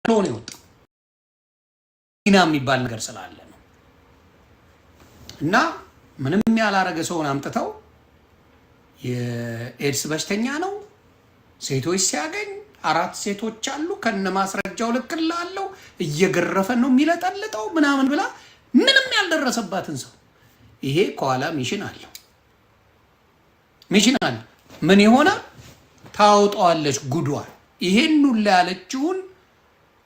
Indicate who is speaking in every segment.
Speaker 1: ነው የወጣው ኢና የሚባል ነገር ስላለ ነው። እና ምንም ያላረገ ሰውን አምጥተው የኤድስ በሽተኛ ነው ሴቶች ሲያገኝ 4 ሴቶች አሉ ከነ ማስረጃው ልክላለው እየገረፈ ነው የሚለጠልጠው ምናምን ብላ ምንም ያልደረሰባትን ሰው ይሄ ከኋላ ሚሽን አለው ምን ይሆናል ታውጣዋለች ጉዷን ይሄን ሁሉ ያለችውን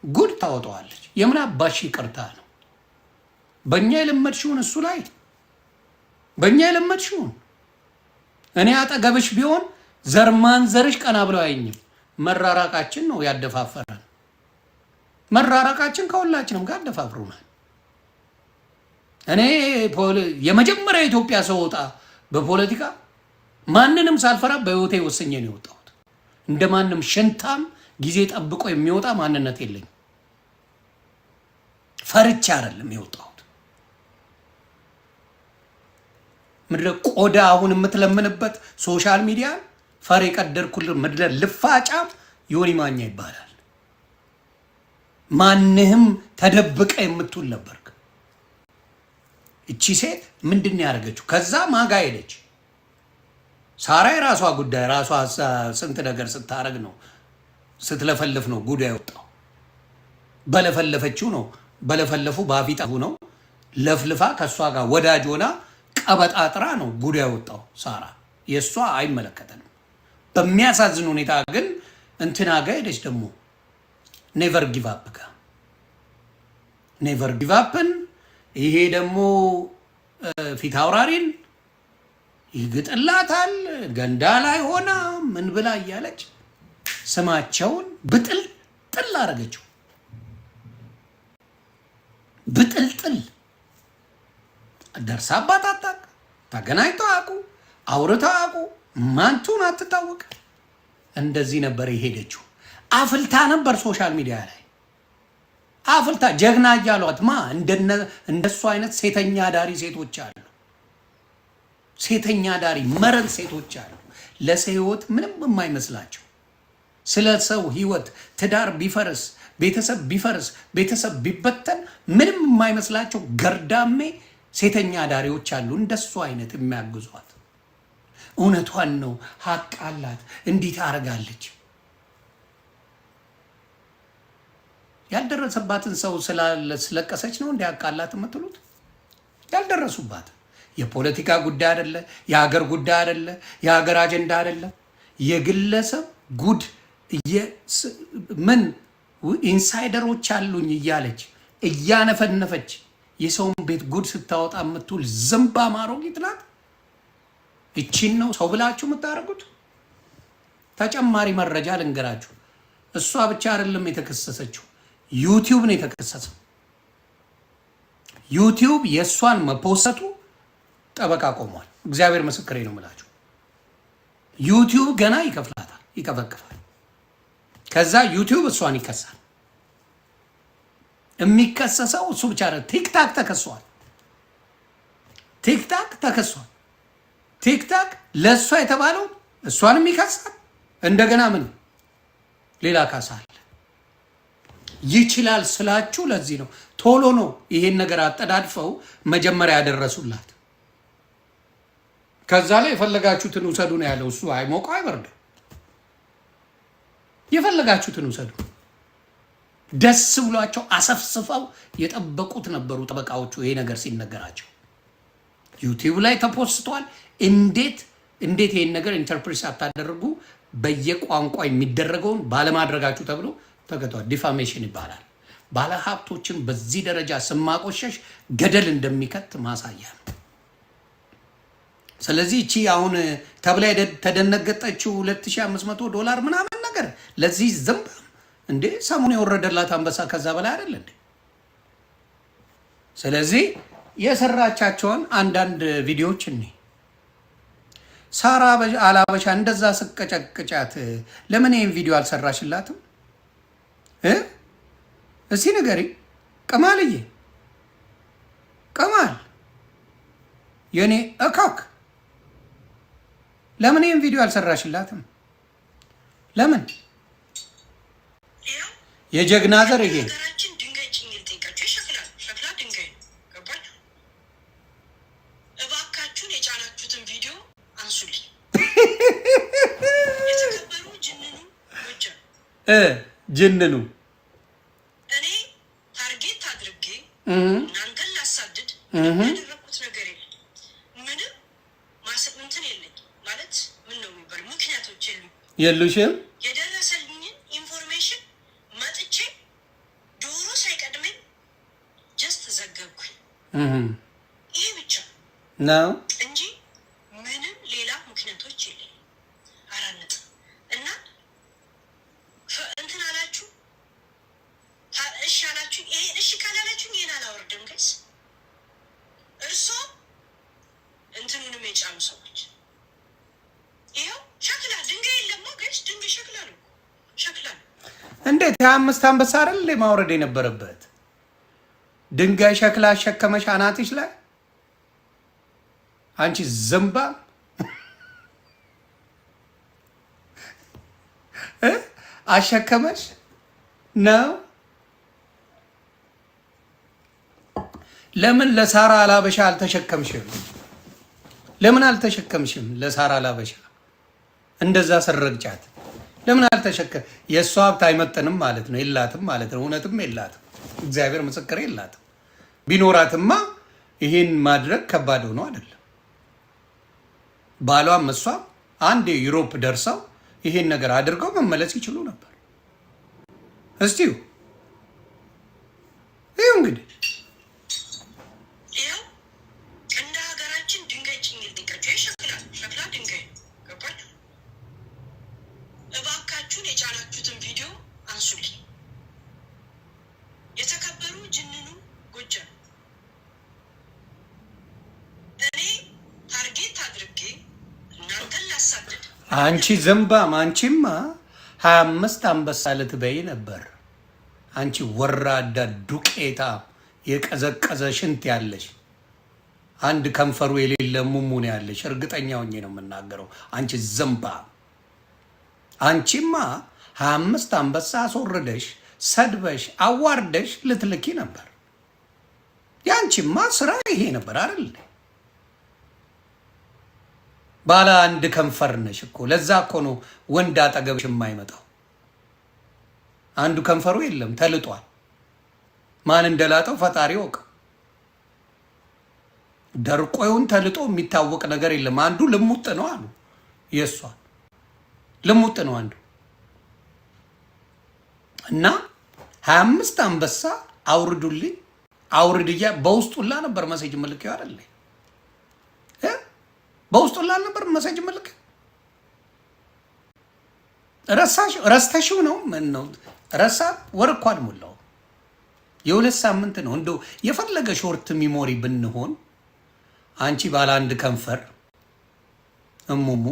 Speaker 1: ጉድ ታውጣዋለች የምን አባሽ ይቅርታ ነው በእኛ የለመድሽውን እሱ ላይ በእኛ የለመድሽውን እኔ አጠገብሽ ቢሆን ዘርማን ዘርሽ ቀና ብለው አይኝም መራራቃችን ነው ያደፋፈረን መራራቃችን ከሁላችንም ጋር አደፋፍሩናል እኔ የመጀመሪያ ኢትዮጵያ ሰው ወጣ በፖለቲካ ማንንም ሳልፈራ በህይወቴ ወሰኘ ነው የወጣሁት እንደማንም ሽንታም ጊዜ ጠብቆ የሚወጣ ማንነት የለኝ ፈርቻ አይደለም የወጣሁት ምድረ ቆዳ አሁን የምትለምንበት ሶሻል ሚዲያ ፈር የቀደርኩል ምድረ ልፋጫም ዮኒ ማኛ ይባላል ማንንም ተደብቀ የምትውል ነበርክ እቺ ሴት ምንድነው ያደረገችው ከዛ ማጋ ሄደች ሳራ የራሷ ጉዳይ ራሷ ስንት ነገር ስታረግ ነው ስትለፈልፍ ነው ጉዳይ ወጣው በለፈለፈችው ነው በለፈለፉ ባፊጣው ነው ለፍልፋ ከሷ ጋር ወዳጅ ሆና ቀበጣጥራ ነው ጉዳይ ወጣው ሳራ የሷ አይመለከተንም በሚያሳዝን ሁኔታ ግን እንትና ጋር ሄደች ደግሞ ኔቨር ጊቭ አፕ ጋር ኔቨር ጊቭ አፕን ይሄ ደግሞ ፊት አውራሪን ይግጥላታል ገንዳ ላይ ሆና ምን ብላ እያለች ስማቸውን ብጥልጥል አረገችው ብጥልጥል ደርሳባት አጣቅ ተገናኝተው አቁ አውርተው አቁ ማንቱን አትታወቅ እንደዚህ ነበር የሄደችው አፍልታ ነበር ሶሻል ሚዲያ ላይ አፍልታ ጀግና እያሏት እንደሱ አይነት ሴተኛ ዳሪ ሴቶች አሉ ሴተኛ ዳሪ መረን ሴቶች አሉ ለሰው ህይወት ምንም የማይመስላቸው ስለ ሰው ህይወት ትዳር ቢፈርስ ቤተሰብ ቢፈርስ ቤተሰብ ቢበተን ምንም የማይመስላቸው ገርዳሜ ሴተኛ ዳሪዎች አሉ እንደሱ አይነት የሚያግዟት እውነቷን ነው ሀቅ አላት እንዴት አረጋለች ያልደረሰባትን ሰው ስለለቀሰች ነው እንዲያቃላት የምትሉት ያልደረሱባት የፖለቲካ ጉዳይ አይደለ የሀገር ጉዳይ አይደለ የሀገር አጀንዳ አይደለ የግለሰብ ጉድ ምን ኢንሳይደሮች አሉኝ እያለች እያነፈነፈች የሰውን ቤት ጉድ ስታወጣ የምትውል ዝምባ ማሮጊት ናት እቺን ነው ሰው ብላችሁ የምታደርጉት ተጨማሪ መረጃ ልንገራችሁ እሷ ብቻ አይደለም የተከሰሰችው ዩቲዩብ ነው የተከሰሰው ዩቲዩብ የሷን መፖሰቱ ጠበቃ ቆሟል እግዚአብሔር መስክሬ ነው የምላችሁ ዩቲዩብ ገና ይከፍላታል ይከፈክፋል ከዛ ዩቲዩብ እሷን ይከሳል የሚከሰሰው እሱ ብቻ አይደለም ቲክታክ ተከሷል ቲክታክ ለሷ የተባለው እሷንም ይከሳል እንደገና ምን ሌላ ካሳል ይችላል ስላችሁ ለዚህ ነው ቶሎ ነው ይሄን ነገር አጠዳድፈው መጀመሪያ ያደረሱላት ከዛ ላይ የፈለጋችሁትን ውሰዱ ነው ያለው እሱ አይሞቀው አይበርድ የፈለጋችሁትን ውሰዱ ደስ ብሏቸው አሰፍስፈው የጠበቁት ነበሩ ጠበቃዎቹ ይሄ ነገር ሲነገራቸው ዩቲዩብ ላይ ተፖስቷል እንዴት ይሄን ነገር ኢንተርፕሬት አታደርጉ በየቋንቋ የሚደረገውን ባለማድረጋችሁ ተብሎ ተገቷል ዲፋሜሽን ይባላል ባለ ሀብቶችን በዚህ ደረጃ ስማቆሸሽ ገደል እንደሚከት ማሳያ ነው ስለዚህ እቺ አሁን ተብላ ተደነገጠችው $2500 ምናምን ነገር ለዚህ ዝምባ እንዴ ሰሞኑን የወረደላት አንበሳ ከዛ በላይ አይደል እንዴ ስለዚህ የሰራቻቸውን አንዳንድ ቪዲዮዎች እኔ ሳራ አላበሻ እንደዛ ስቀጨቅጫት ለምን ይሄን ቪዲዮ አልሰራሽላትም እስኪ ንገሪ ቀማልዬ ቀማል የኔ እካክ ለምን ይሄን ቪዲዮ አልሰራሽላትም ለምን የጀግና ዘር ይሄ
Speaker 2: ሀገራችን ድንጋይ ጭኝል ጠይቃችሁ ሸክላ ድንጋይ ነው። ገባችሁ? እባካችሁን የጫናችሁትን ቪዲዮ አንሱልኝ። የተከበሩ ጅንኑ
Speaker 1: ጅንኑ
Speaker 2: እኔ ታርጌት አድርጌ እናንተን ላሳድድ ያደረኩት ነገር የለም። ምንም እንትን የለኝ ማለት ምን ነው የሚባል ምክንያቶች
Speaker 1: የሉሽም።
Speaker 2: የደረሰልኝን ኢንፎርሜሽን መጥቼ ዶሮ ሳይቀድመኝ ጀስት ዘገብኩኝ። ይሄ ብቻ
Speaker 1: ነው
Speaker 2: እንጂ ምንም ሌላ ምክንያቶች የለኝ። አራነጥ እና እንትን አላችሁ እሺ አላችሁ። ይሄ እሺ ካላላችሁ ይሄን አላወርድም ጋይስ። እርሶ እንትኑንም የጫኑ ሰዎች ይኸው ሸክላ ድንጋይ የለማ ጋይስ። ድንጋይ ሸክላ ነው፣ ሸክላ ነው።
Speaker 1: እንዴት የ5 አንበሳ አይደል ማውረድ የነበረበት? ድንጋይ ሸክላ አሸከመሽ አናትሽ ላይ አንቺ ዘንባ አሸከመሽ ነው። ለምን ለሳራ አላበሻ አልተሸከምሽም? ለምን አልተሸከምሽም? ለሳራ አላበሻ እንደዛ ሰረግጫት ለምን አልተሸከም? የእሷ ሀብት አይመጥንም ማለት ነው፣ የላትም ማለት ነው። እውነትም የላትም፣ እግዚአብሔር ምስክር የላትም። ቢኖራትማ ይሄን ማድረግ ከባድ ሆኖ አይደለም። ባሏም እሷም አንድ ዩሮፕ ደርሰው ይሄን ነገር አድርገው መመለስ ይችሉ ነበር። እስቲው ይኸው እንግዲህ
Speaker 2: ይኸው እንደ ሀገራችን ድንጋይ ጭኝል ጠይቃችሁ ሸክላ ድንጋይ ገባችሁ? እባካችሁን የጫናችሁትን ቪዲዮ አንሱልኝ። የተከበሩ ጅንኑ ጎጃም እኔ ታርጌት አድርጌ እናንተን ላሳድድ።
Speaker 1: አንቺ ዘንባም አንቺማ 25 አንበሳ ልትበይ ነበር። አንቺ ወራዳ ዱቄታ የቀዘቀዘ ሽንት ያለሽ አንድ ከንፈሩ የሌለ ሙሙን ያለሽ እርግጠኛ ሆኜ ነው የምናገረው። አንቺ ዘንባም አንቺማ 25 አንበሳ አስወርደሽ ሰድበሽ አዋርደሽ ልትልኪ ነበር። ያንቺማ ስራ ይሄ ነበር አይደል? ባለ አንድ ከንፈር ነሽ እኮ። ለዛ እኮ ነው ወንድ አጠገብሽ የማይመጣው። አንዱ ከንፈሩ የለም ተልጧል። ማን እንደላጠው ፈጣሪ ወቅ። ደርቆውን ተልጦ የሚታወቅ ነገር የለም። አንዱ ልሙጥ ነው አሉ። የሷ ልሙጥ ነው አንዱ። እና 25 አንበሳ አውርዱልኝ አውርድያ በውስጡላ ነበር መሴጅ መልከው አይደል? በውስጡላ ነበር መሴጅ መልክ። ረስተሽው ነው? ምን ነው ረሳ? ወር እኮ አልሞላው፣ የ2 ሳምንት ነው። እንደው የፈለገ ሾርት ሚሞሪ ብንሆን አንቺ ባለ አንድ ከንፈር እሙሙ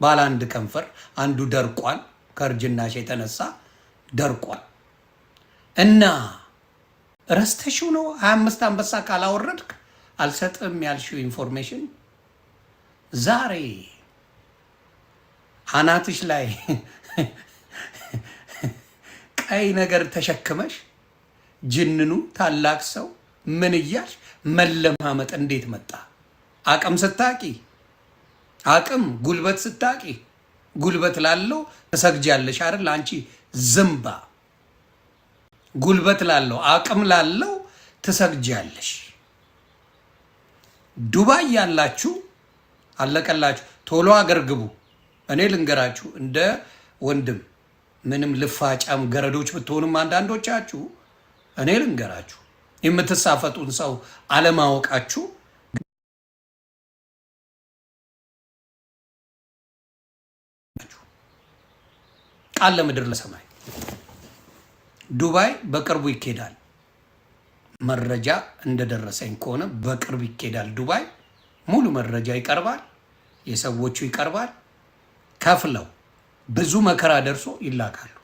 Speaker 1: ባለ አንድ ከንፈር አንዱ ደርቋል፣ ከእርጅናሽ የተነሳ ደርቋል። እና ረስተሽው ነው 25 አንበሳ ካላወረድክ አልሰጥም ያልሽው ኢንፎርሜሽን ዛሬ አናትሽ ላይ ቀይ ነገር ተሸክመሽ ጅንኑ ታላቅ ሰው ምን እያልሽ መለማመጥ እንዴት መጣ? አቅም ስታቂ አቅም ጉልበት ስታቂ ጉልበት ላለው ተሰግጃለሽ አይደል? አንቺ ዝምባ ጉልበት ላለው አቅም ላለው ትሰግጃለሽ። ዱባይ ያላችሁ አለቀላችሁ፣ ቶሎ አገር ግቡ። እኔ ልንገራችሁ እንደ ወንድም ምንም ልፋጫም ገረዶች ብትሆኑም አንዳንዶቻችሁ እኔ ልንገራችሁ የምትሳፈጡን ሰው አለማወቃችሁ ቃል ለምድር ለሰማይ። ዱባይ በቅርቡ ይኬዳል። መረጃ እንደደረሰኝ ከሆነ በቅርቡ ይኬዳል። ዱባይ ሙሉ መረጃ ይቀርባል፣ የሰዎቹ ይቀርባል። ከፍለው ብዙ መከራ ደርሶ ይላካሉ።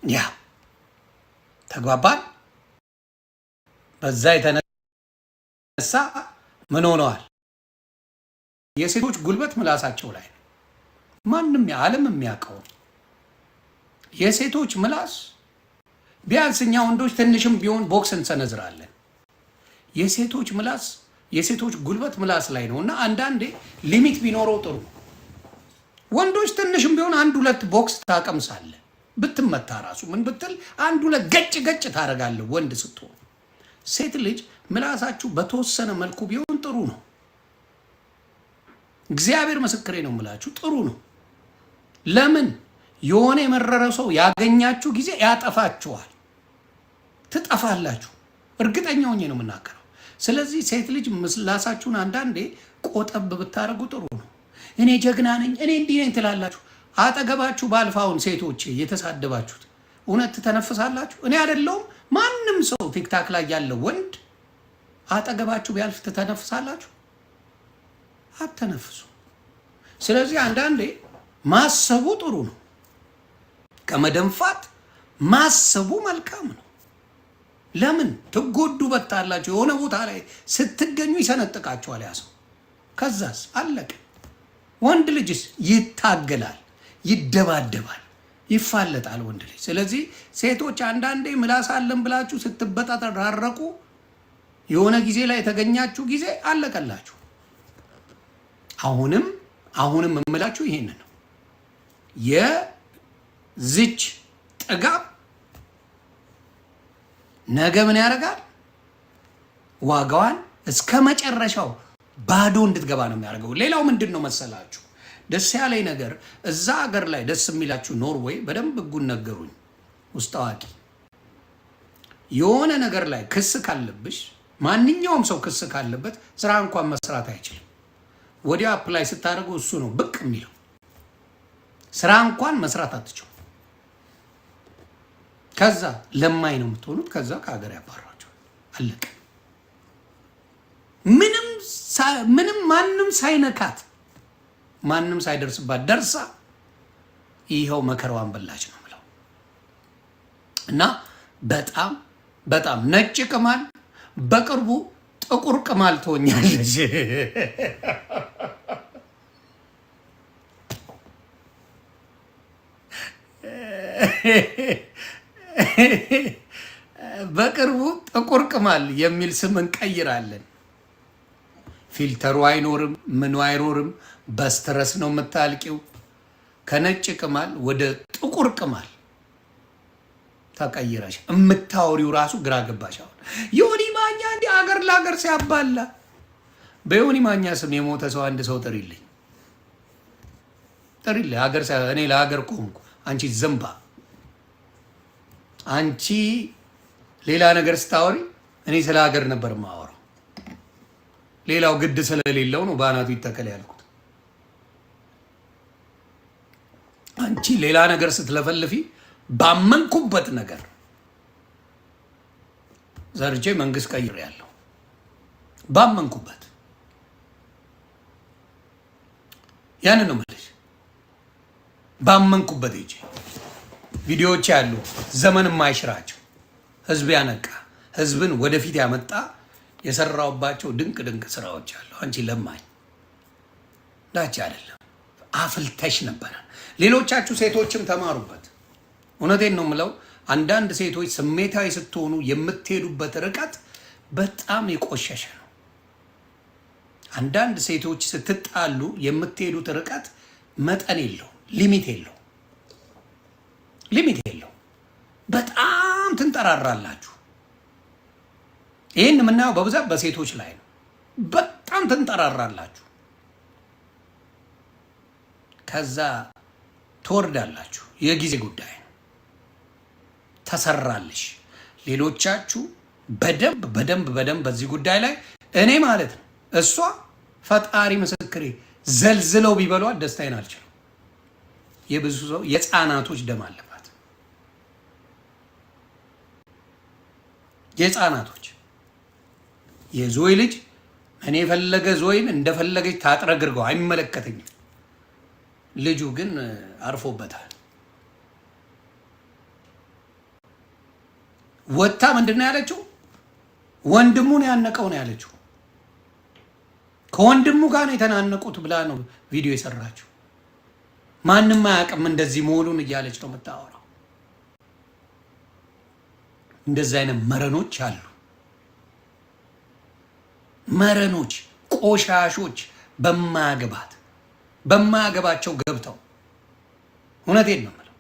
Speaker 1: ያ ተግባባል። በዛ የተነሳ ምን ሆነዋል? የሴቶች ጉልበት ምላሳቸው ላይ ነው። ማንም ዓለም የሚያውቀው የሴቶች ምላስ ቢያንስ እኛ ወንዶች ትንሽም ቢሆን ቦክስ እንሰነዝራለን። የሴቶች ምላስ የሴቶች ጉልበት ምላስ ላይ ነው እና አንዳንዴ ሊሚት ቢኖረው ጥሩ። ወንዶች ትንሽም ቢሆን አንድ ሁለት ቦክስ ታቀምሳለ። ብትመታ ራሱ ምን ብትል አንድ ሁለት ገጭ ገጭ ታደርጋለህ ወንድ ስትሆን። ሴት ልጅ ምላሳችሁ በተወሰነ መልኩ ቢሆን ጥሩ ነው። እግዚአብሔር ምስክሬ ነው የምላችሁ ጥሩ ነው። ለምን የሆነ የመረረ ሰው ያገኛችሁ ጊዜ ያጠፋችኋል፣ ትጠፋላችሁ። እርግጠኛ ሆኜ ነው የምናገረው። ስለዚህ ሴት ልጅ ምላሳችሁን አንዳንዴ ቆጠብ ብታደርጉ ጥሩ ነው። እኔ ጀግና ነኝ እኔ እንዲህ ነኝ ትላላችሁ። አጠገባችሁ ባልፋውን ሴቶች የተሳደባችሁት እውነት ትተነፍሳላችሁ? እኔ አይደለሁም ማንም ሰው ቲክታክ ላይ ያለው ወንድ አጠገባችሁ ቢያልፍ ትተነፍሳላችሁ? አትተነፍሱ። ስለዚህ አንዳንዴ ማሰቡ ጥሩ ነው። ከመደንፋት ማሰቡ መልካም ነው። ለምን ትጎዱበታላችሁ? የሆነ ቦታ ላይ ስትገኙ ይሰነጥቃችኋል ያ ሰው። ከዛስ አለቀ። ወንድ ልጅስ ይታገላል፣ ይደባደባል፣ ይፋለጣል ወንድ ልጅ። ስለዚህ ሴቶች አንዳንዴ ምላስ አለን ብላችሁ ስትበጣጠራረቁ የሆነ ጊዜ ላይ የተገኛችሁ ጊዜ አለቀላችሁ። አሁንም የምላችሁ ይሄን ነው። የዝች ጥጋብ ነገ ምን ያደርጋል? ዋጋዋን እስከ መጨረሻው ባዶ እንድትገባ ነው የሚያደርገው። ሌላው ምንድን ነው መሰላችሁ? ደስ ያለኝ ነገር እዛ ሀገር ላይ ደስ የሚላችሁ ኖርዌይ በደንብ ህጉን ነገሩኝ። ውስጥ አዋቂ የሆነ ነገር ላይ ክስ ካለብሽ ማንኛውም ሰው ክስ ካለበት ስራ እንኳን መስራት አይችልም። ወዲያ አፕላይ ስታደርጉ እሱ ነው ብቅ የሚለው። ስራ እንኳን መስራት አትችሉ። ከዛ ለማኝ ነው የምትሆኑት። ከዛ ከሀገር ያባራቸው አለቀ። ምንም ማንም ሳይነካት ማንም ሳይደርስባት ደርሳ ይኸው መከራዋን በላች ነው የምለው። እና በጣም ነጭ ቅማል በቅርቡ ጥቁር ቅማል ትሆኛለች። በቅርቡ ጥቁር ቅማል የሚል ስም እንቀይራለን። ፊልተሩ አይኖርም፣ ምኑ አይኖርም። በስትረስ ነው የምታልቂው። ከነጭ ቅማል ወደ ጥቁር ቅማል ተቀይረሽ የምታወሪው ራሱ ግራ ገባሽ። አሁን ዮኒ ማኛ እንዲህ አገር ለአገር ሲያባላ በዮኒ ማኛ ስም የሞተ ሰው አንድ ሰው ጥሪልኝ። እኔ ለሀገር ቆምኩ። አንቺ ዘንባ፣ አንቺ ሌላ ነገር ስታወሪ፣ እኔ ስለ ሀገር ነበር የማወራው። ሌላው ግድ ስለሌለው ነው በአናቱ ይተከል ያልኩት። አንቺ ሌላ ነገር ስትለፈልፊ ባመንኩበት ነገር ዘርቼ መንግስት ቀይር ያለው ባመንኩበት ያንን ነው ማለት ባመንኩበት እጂ ቪዲዮዎች ያሉ ዘመን የማይሽራቸው ህዝብ ያነቃ ህዝብን ወደፊት ያመጣ የሰራውባቸው ድንቅ ስራዎች አሉ። አንቺ ለማኝ ዳች አይደለም አፍልተሽ ነበር። ሌሎቻችሁ ሴቶችም ተማሩበት። እውነቴን ነው የምለው። አንዳንድ ሴቶች ስሜታዊ ስትሆኑ የምትሄዱበት ርቀት በጣም የቆሸሸ ነው። አንዳንድ ሴቶች ስትጣሉ የምትሄዱት ርቀት መጠን የለው፣ ሊሚት የለው። በጣም ትንጠራራላችሁ። ይህን የምናየው በብዛት በሴቶች ላይ ነው። በጣም ትንጠራራላችሁ፣ ከዛ ትወርዳላችሁ። የጊዜ ጉዳይ ነው። ተሰራልሽ። ሌሎቻችሁ በደንብ በዚህ ጉዳይ ላይ እኔ ማለት ነው እሷ ፈጣሪ ምስክሬ ዘልዝለው ቢበሏት ደስታዬን አልችልም። የብዙ ሰው የህፃናቶች ደም አለባት። የህፃናቶች የዞይ ልጅ እኔ የፈለገ ዞይን እንደፈለገች ታጥረግርገው አይመለከተኝም። ልጁ ግን አርፎበታል። ወታ ምንድን ነው ያለችው? ወንድሙን ያነቀው ነው ያለችው። ከወንድሙ ጋር ነው የተናነቁት ብላ ነው ቪዲዮ የሰራችው። ማንም አያውቅም እንደዚህ መሆኑን እያለች ነው የምታወራው። እንደዚህ አይነት መረኖች አሉ። መረኖች፣ ቆሻሾች በማያገባቸው ገብተው እውነቴን ነው የምለው።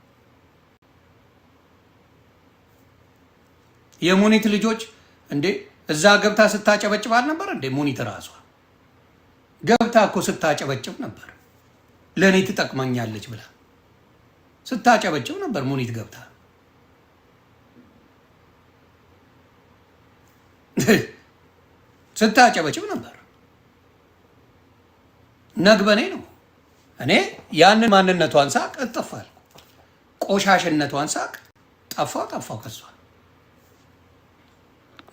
Speaker 1: የሙኒት ልጆች እንዴ እዛ ገብታ ስታጨበጭብ አልነበር እንዴ? ሙኒት ራሷ ገብታ እኮ ስታጨበጭብ ነበር። ለእኔ ትጠቅመኛለች ብላ ስታጨበጭብ ነበር ሙኒት ገብታ። ስታጨበጭብ ነበር። ነግበኔ ነው። እኔ ያንን ማንነቷን ሳቅ እጠፋል። ቆሻሽነቷን ሳቅ ጠፋው ከሷ።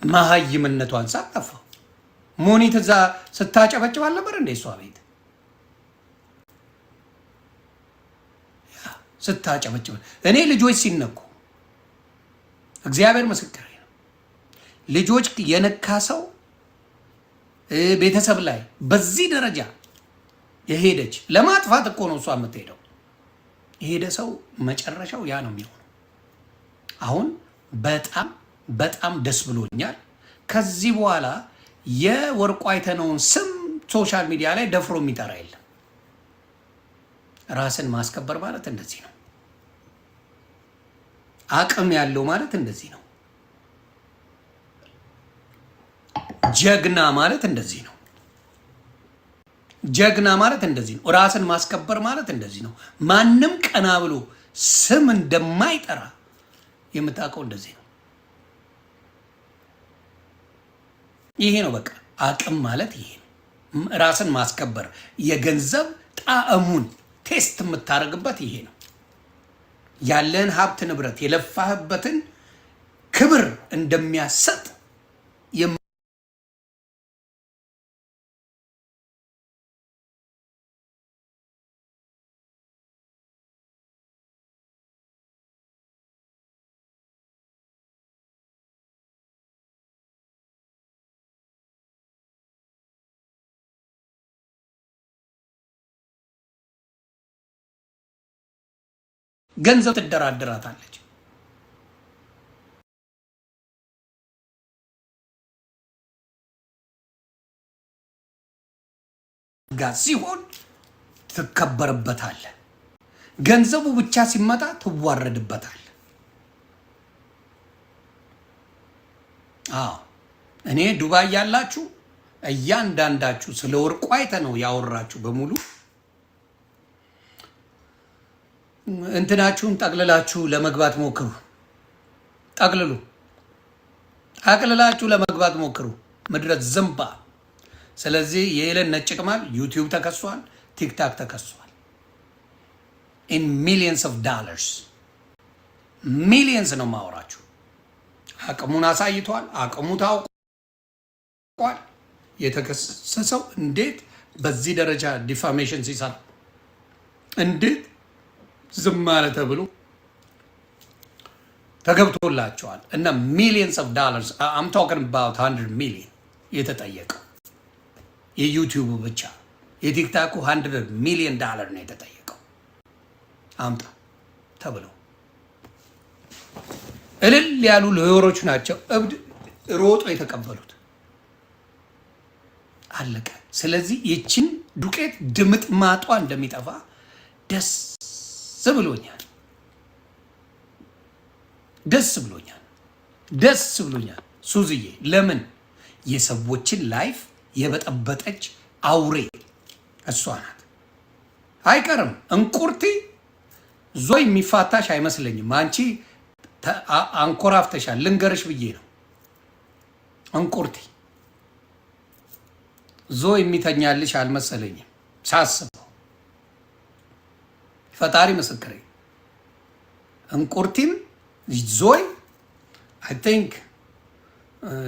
Speaker 1: መሀይምነቷን ሳቅ ጠፋው። ሙኒት እዛ ስታጨበጭብ አልነበር እንደ እሷ ቤት ስታጨበጭብ። እኔ ልጆች ሲነኩ እግዚአብሔር ምስክር ነው። ልጆች የነካ ሰው ቤተሰብ ላይ በዚህ ደረጃ የሄደች ለማጥፋት እኮ ነው እሷ የምትሄደው። የሄደ ሰው መጨረሻው ያ ነው የሚሆነው። አሁን በጣም ደስ ብሎኛል። ከዚህ በኋላ የወርቁ አይተነውን ስም ሶሻል ሚዲያ ላይ ደፍሮ የሚጠራ የለም። ራስን ማስከበር ማለት እንደዚህ ነው። አቅም ያለው ማለት እንደዚህ ነው። ጀግና ማለት እንደዚህ ነው። ጀግና ማለት እንደዚህ ነው። ራስን ማስከበር ማለት እንደዚህ ነው። ማንም ቀና ብሎ ስም እንደማይጠራ የምታውቀው እንደዚህ ነው። ይሄ ነው በቃ አቅም ማለት ይሄ ነው። ራስን ማስከበር የገንዘብ ጣዕሙን ቴስት የምታደርግበት ይሄ ነው። ያለን ሀብት ንብረት የለፋህበትን ክብር እንደሚያሰጥ ገንዘብ ትደራደራታለች። ጋር ሲሆን ትከበርበታለ። ገንዘቡ ብቻ ሲመጣ ትዋረድበታል። አዎ እኔ ዱባይ ያላችሁ እያንዳንዳችሁ ስለ ወርቁ አይተ ነው ያወራችሁ በሙሉ እንትናችሁን ጠቅልላችሁ ለመግባት ሞክሩ። ጠቅልላችሁ ለመግባት ሞክሩ። ምድረት ዝምባ። ስለዚህ የኤለን ነጭ ቅማል ዩቲዩብ ተከሷል፣ ቲክታክ ተከሷል። ኢን ሚሊየንስ ኦፍ ዶላርስ ሚሊየንስ ነው ማወራችሁ። አቅሙን አሳይቷል። አቅሙ ታውቋል። የተከሰሰው እንዴት በዚህ ደረጃ ዲፋሜሽን ሲሰራ እንዴት ዝም ማለት ተብሎ ተገብቶላቸዋል። እና ሚሊየንስ ኦፍ ዶላርስ አም ቶኪንግ አባውት 100 ሚሊዮን የተጠየቀው የዩቲዩብ ብቻ። የቲክታኩ 100 ሚሊዮን ዶላር ነው የተጠየቀው አምጣ ተብሎ። እልል ያሉ ሎየሮች ናቸው እብድ ሮጦ የተቀበሉት። አለቀ። ስለዚህ ይችን ዱቄት ድምጥ ማጧ እንደሚጠፋ ደስ ብሎኛል። ሱዝዬ ለምን የሰዎችን ላይፍ የበጠበጠች አውሬ እሷ ናት። አይቀርም እንቁርቲ ዞይ የሚፋታሽ አይመስለኝም። አንቺ አንኮራፍተሻል። ልንገርሽ ብዬ ነው። እንቁርቲ ዞይ የሚተኛልሽ አልመሰለኝም ሳስበው። ፈጣሪ ምስክሬ። እንቁርቲም ዞይ አይ ቲንክ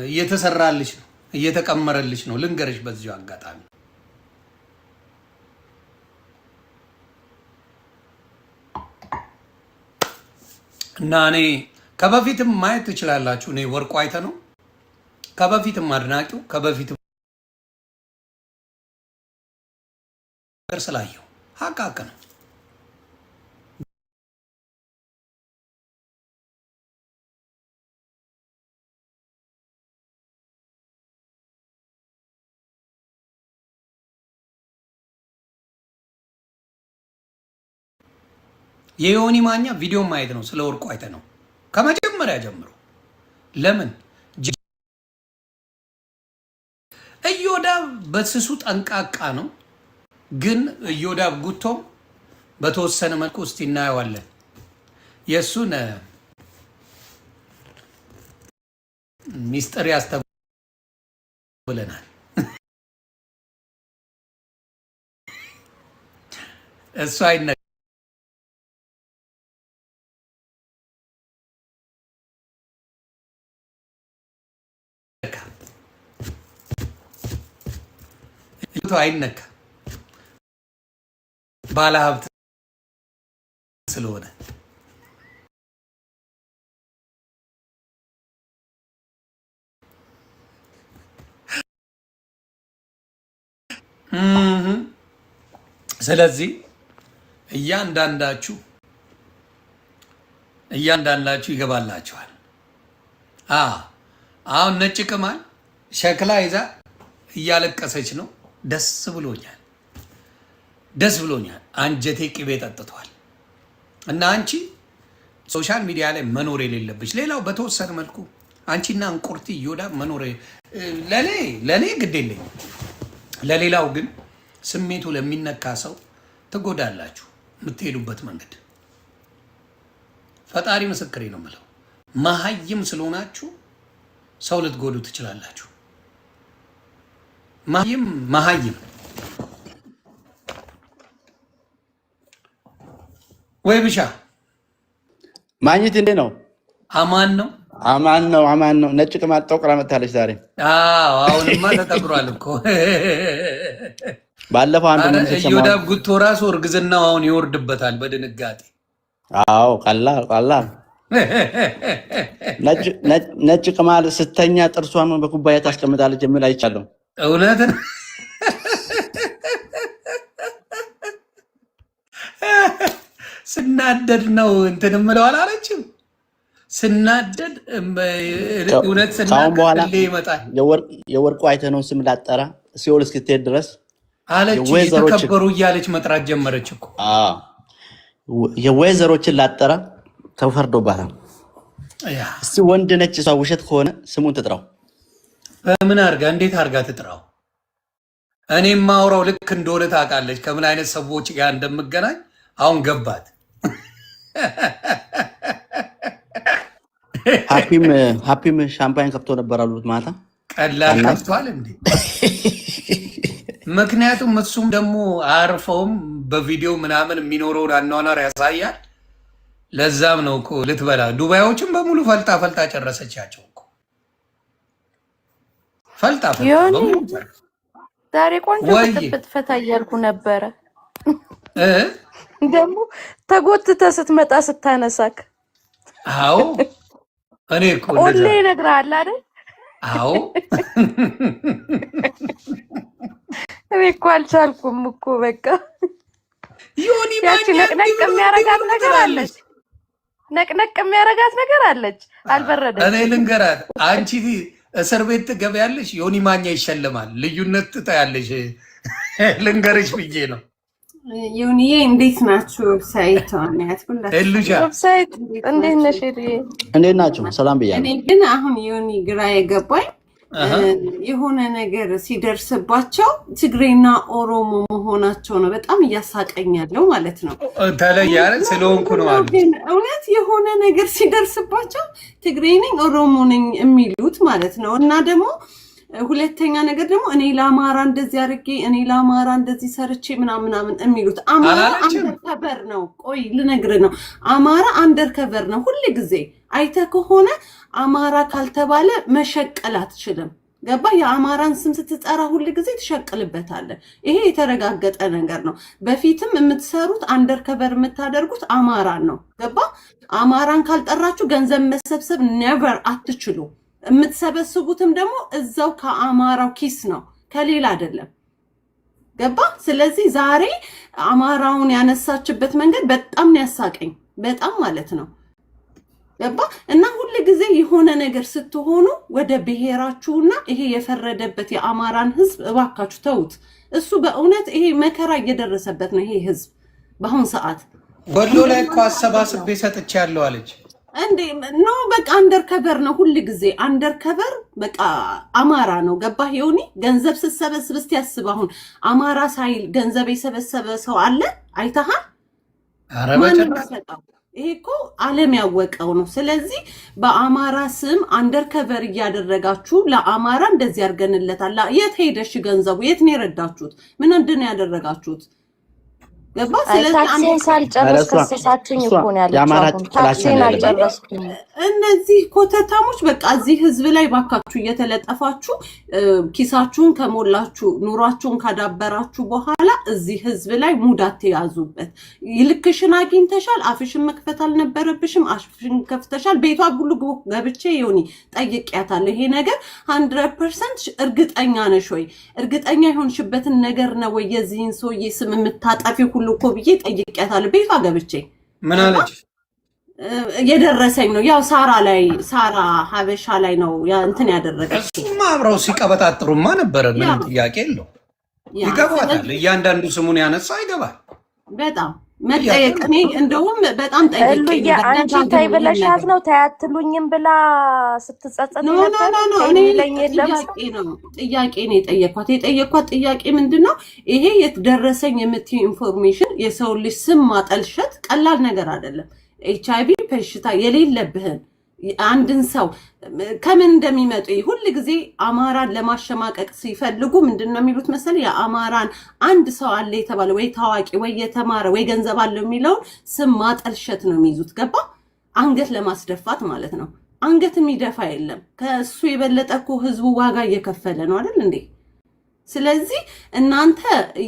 Speaker 1: እየተሰራልሽ ነው፣ እየተቀመረልሽ ነው። ልንገርሽ በዚሁ አጋጣሚ እና እኔ ከበፊትም ማየት ትችላላችሁ። እኔ ወርቁ አይተ ነው ከበፊትም አድናቂው ከበፊትም ስላየው ሀቃቅ ነው። የዮኒ ማኛ ቪዲዮ ማየት ነው ስለ ወርቁ አይተ ነው ከመጀመሪያ ጀምሮ ለምን እዮዳብ በስሱ ጠንቃቃ ነው ግን እዮዳብ ጉቶም በተወሰነ መልኩ እስቲ እናየዋለን የሱን ሚስጥር ያስተብለናል እሱ አይነ አይነካ ባለሀብት ስለሆነ ስለዚህ እያንዳንዳችሁ ይገባላችኋል አሁን ነጭ ቅማል ሸክላ ይዛ እያለቀሰች ነው ደስ ብሎኛል አንጀቴ ቅቤ ጠጥቷል እና አንቺ ሶሻል ሚዲያ ላይ መኖር የሌለብሽ ሌላው በተወሰነ መልኩ አንቺና እንቁርቲ እዮዳብ መኖር ለኔ ግድ የለኝም ለሌላው ግን ስሜቱ ለሚነካ ሰው ትጎዳላችሁ የምትሄዱበት መንገድ ፈጣሪ ምስክሬ ነው የምለው መሀይም ስለሆናችሁ ሰው ልትጎዱ ትችላላችሁ መሀይም ወይ ብቻ
Speaker 3: ማግኘት እንዴ ነው
Speaker 1: አማን ነው
Speaker 3: ነጭ ቅማል ጠቁራ መታለች ዛሬ
Speaker 1: አሁንማ ተጠቅሯል እኮ
Speaker 3: ባለፈው አንድ ምን ተሰማ
Speaker 1: እዮዳብ ጉቶ ራሱ እርግዝናው አሁን ይወርድበታል በድንጋጤ
Speaker 3: ቀላል ነጭ ቅማል ስተኛ ጥርሷን በኩባያ ታስቀምጣለች የሚል አይቻለሁ
Speaker 1: እውነት ስናደድ ነው እንትን ምለው አላለችም ስናደድ እውነት ስናደድ ይመጣል
Speaker 3: የወርቁ አይተነው ስም ላጠራ ሲኦል እስክትሄድ ድረስ
Speaker 1: አለች የተከበሩ እያለች መጥራት ጀመረች እኮ
Speaker 3: የወይዘሮችን ላጠራ ተፈርዶባታል እስቲ ወንድ ነች እሷ ውሸት ከሆነ ስሙን ትጥራው
Speaker 1: በምን አርጋ እንዴት አርጋ ትጥራው እኔም ማውራው ልክ እንደሆነ ታውቃለች ከምን አይነት ሰዎች ጋር እንደምገናኝ አሁን ገባት
Speaker 3: ሃፒም ሻምፓኝ ከፍቶ ነበር አሉት ማታ
Speaker 1: ቀላል ከፍቷል እንዴ ምክንያቱም እሱም ደግሞ አርፈውም በቪዲዮ ምናምን የሚኖረውን አኗኗር ያሳያል ለዛም ነው እኮ ልትበላ ዱባዮችን በሙሉ ፈልጣ ጨረሰቻቸው እኮ ፈልጣ
Speaker 4: ዛሬ ቆንጆ ፈታ እያልኩ ነበረ ደግሞ ተጎትተህ ስትመጣ ስታነሳክ
Speaker 1: አዎ እኔ እኮ
Speaker 4: ሁሌ እነግርሃለሁ አይደል
Speaker 1: አዎ
Speaker 4: እኔ እኮ አልቻልኩም እኮ በቃ
Speaker 1: ዮኒ
Speaker 4: ያቺ ነቅነቅ የሚያረጋት ነገር አለች አልበረደም
Speaker 1: እኔ ልንገራት አንቺ እስር ቤት ትገቢያለሽ ዮኒ ማኛ ይሸልማል ልዩነት ትታያለሽ ልንገርሽ ብዬ ነው
Speaker 5: ዮኒዬ እንዴት ናችሁ ሳይት አናት
Speaker 1: እሉጃ
Speaker 4: ሳይት እንዴት ነሽ
Speaker 3: እንዴት ናችሁ ሰላም ብያለሁ
Speaker 5: እኔ ግን አሁን ዮኒ ግራ የገባኝ የሆነ ነገር ሲደርስባቸው ትግሬና ኦሮሞ መሆናቸው ነው በጣም እያሳቀኛለው ማለት ነው
Speaker 1: ተለያለ ስለሆንኩ ነው አሉ
Speaker 5: እውነት የሆነ ነገር ሲደርስባቸው ትግሬ ነኝ ኦሮሞ ነኝ የሚሉት ማለት ነው እና ደግሞ ሁለተኛ ነገር ደግሞ እኔ ለአማራ እንደዚህ አድርጌ እኔ ለአማራ እንደዚህ ሰርቼ ምናምን የሚሉት አማራ አንደርከቨር ነው ቆይ ልነግርህ ነው አማራ አንደርከቨር ነው ሁሉ ጊዜ አይተ ከሆነ አማራ ካልተባለ መሸቀል አትችልም ገባ የአማራን ስም ስትጠራ ሁሉ ጊዜ ትሸቅልበታለህ ይሄ የተረጋገጠ ነገር ነው በፊትም የምትሰሩት አንደርከቨር የምታደርጉት አማራን ነው ገባ አማራን ካልጠራችሁ ገንዘብ መሰብሰብ never አትችሉ የምትሰበስቡትም ደግሞ እዛው ከአማራው ኪስ ነው ከሌላ አይደለም ገባ ስለዚህ ዛሬ አማራውን ያነሳችበት መንገድ በጣም ያሳቀኝ በጣም ማለት ነው ገባ እና ሁሉ ጊዜ የሆነ ነገር ስትሆኑ ወደ ብሔራችሁና ይሄ የፈረደበት የአማራን ህዝብ እባካችሁ ተውት እሱ በእውነት ይሄ መከራ እየደረሰበት ነው ይሄ ህዝብ በአሁን ሰዓት
Speaker 1: ወሎ ላይ እኮ አሰባስቤ ሰጥቻለሁ አለች
Speaker 5: እንዴ ኖ በቃ አንደርከቨር ነው ሁሉ ጊዜ አንደርከቨር በቃ አማራ ነው ገባህ ዮኒ ገንዘብ ስሰበስብ እስቲ ያስብ አሁን አማራ ሳይል ገንዘብ የሰበሰበ ሰው አለ አይተሃል
Speaker 1: አረበጨ
Speaker 5: ይሄ እኮ ዓለም ያወቀው ነው ስለዚህ በአማራ ስም አንደርከቨር እያደረጋችሁ ለአማራ እንደዚህ ያርገንለታል የት ሄደሽ ገንዘቡ የት ነው የረዳችሁት ምን እንደነ ያደረጋችሁት ገባ ስለዚህ
Speaker 4: ታክሲን ሳልጨርስ ከሰሳችኝ እኮ ነው ያለችው ታክሲን አልጨረስኩም
Speaker 5: እነዚህ ኮተታሞች በቃ እዚህ ህዝብ ላይ ባካችሁ እየተለጠፋችሁ ኪሳችሁን ከሞላችሁ ኑሯችሁን ካዳበራችሁ በኋላ እዚህ ህዝብ ላይ ሙዳት ያዙበት ይልክሽን አግኝተሻል አፍሽን መክፈት አልነበረብሽም አፍሽን ከፍተሻል ቤቷ ሁሉ ገብቼ ይሁኒ ጠይቄያታለሁ ይሄ ነገር 100% እርግጠኛ ነሽ ወይ እርግጠኛ ይሆንሽበትን ነገር ነው ወይ የዚህን ሰውዬ ስም የምታጣፊው ሁሉ እኮ ብዬ ጠይቄያታለሁ ቤቷ ገብቼ
Speaker 1: ምን አለች
Speaker 5: የደረሰኝ ነው ያው ሳራ ሀበሻ ላይ ነው ያ እንትን ያደረገች
Speaker 1: እሱማ አብረው ሲቀበጣጥሩማ ነበረ ምንም ጥያቄ የለው ይገባታል እያንዳንዱ ስሙን ያነሳ ይገባል
Speaker 5: በጣም መጠየቅ እኔ እንደውም በጣም ጠይቄ
Speaker 4: አንቺ ታይ ብለሻት ነው ታያትሉኝም ብላ ስትጸጸት
Speaker 5: ነው እኔ ጥያቄ ነው የጠየኳት ጥያቄ ምንድነው ይሄ የተደረሰኝ የምትይ ኢንፎርሜሽን የሰው ልጅ ስም ማጠልሸት ቀላል ነገር አይደለም ኤችአይቪ በሽታ የሌለብህን አንድን ሰው ከምን እንደሚመጡ ሁሉ ጊዜ አማራን ለማሸማቀቅ ሲፈልጉ ምንድነው የሚሉት መሰለ የአማራን አንድ ሰው አለ የተባለ ወይ ታዋቂ ወይ የተማረ ወይ ገንዘብ አለው የሚለው ስም ማጠልሸት ነው የሚይዙት ገባ አንገት ለማስደፋት ማለት ነው አንገት የሚደፋ የለም ከሱ የበለጠኩ ህዝቡ ዋጋ እየከፈለ ነው አይደል እንዴ ስለዚህ እናንተ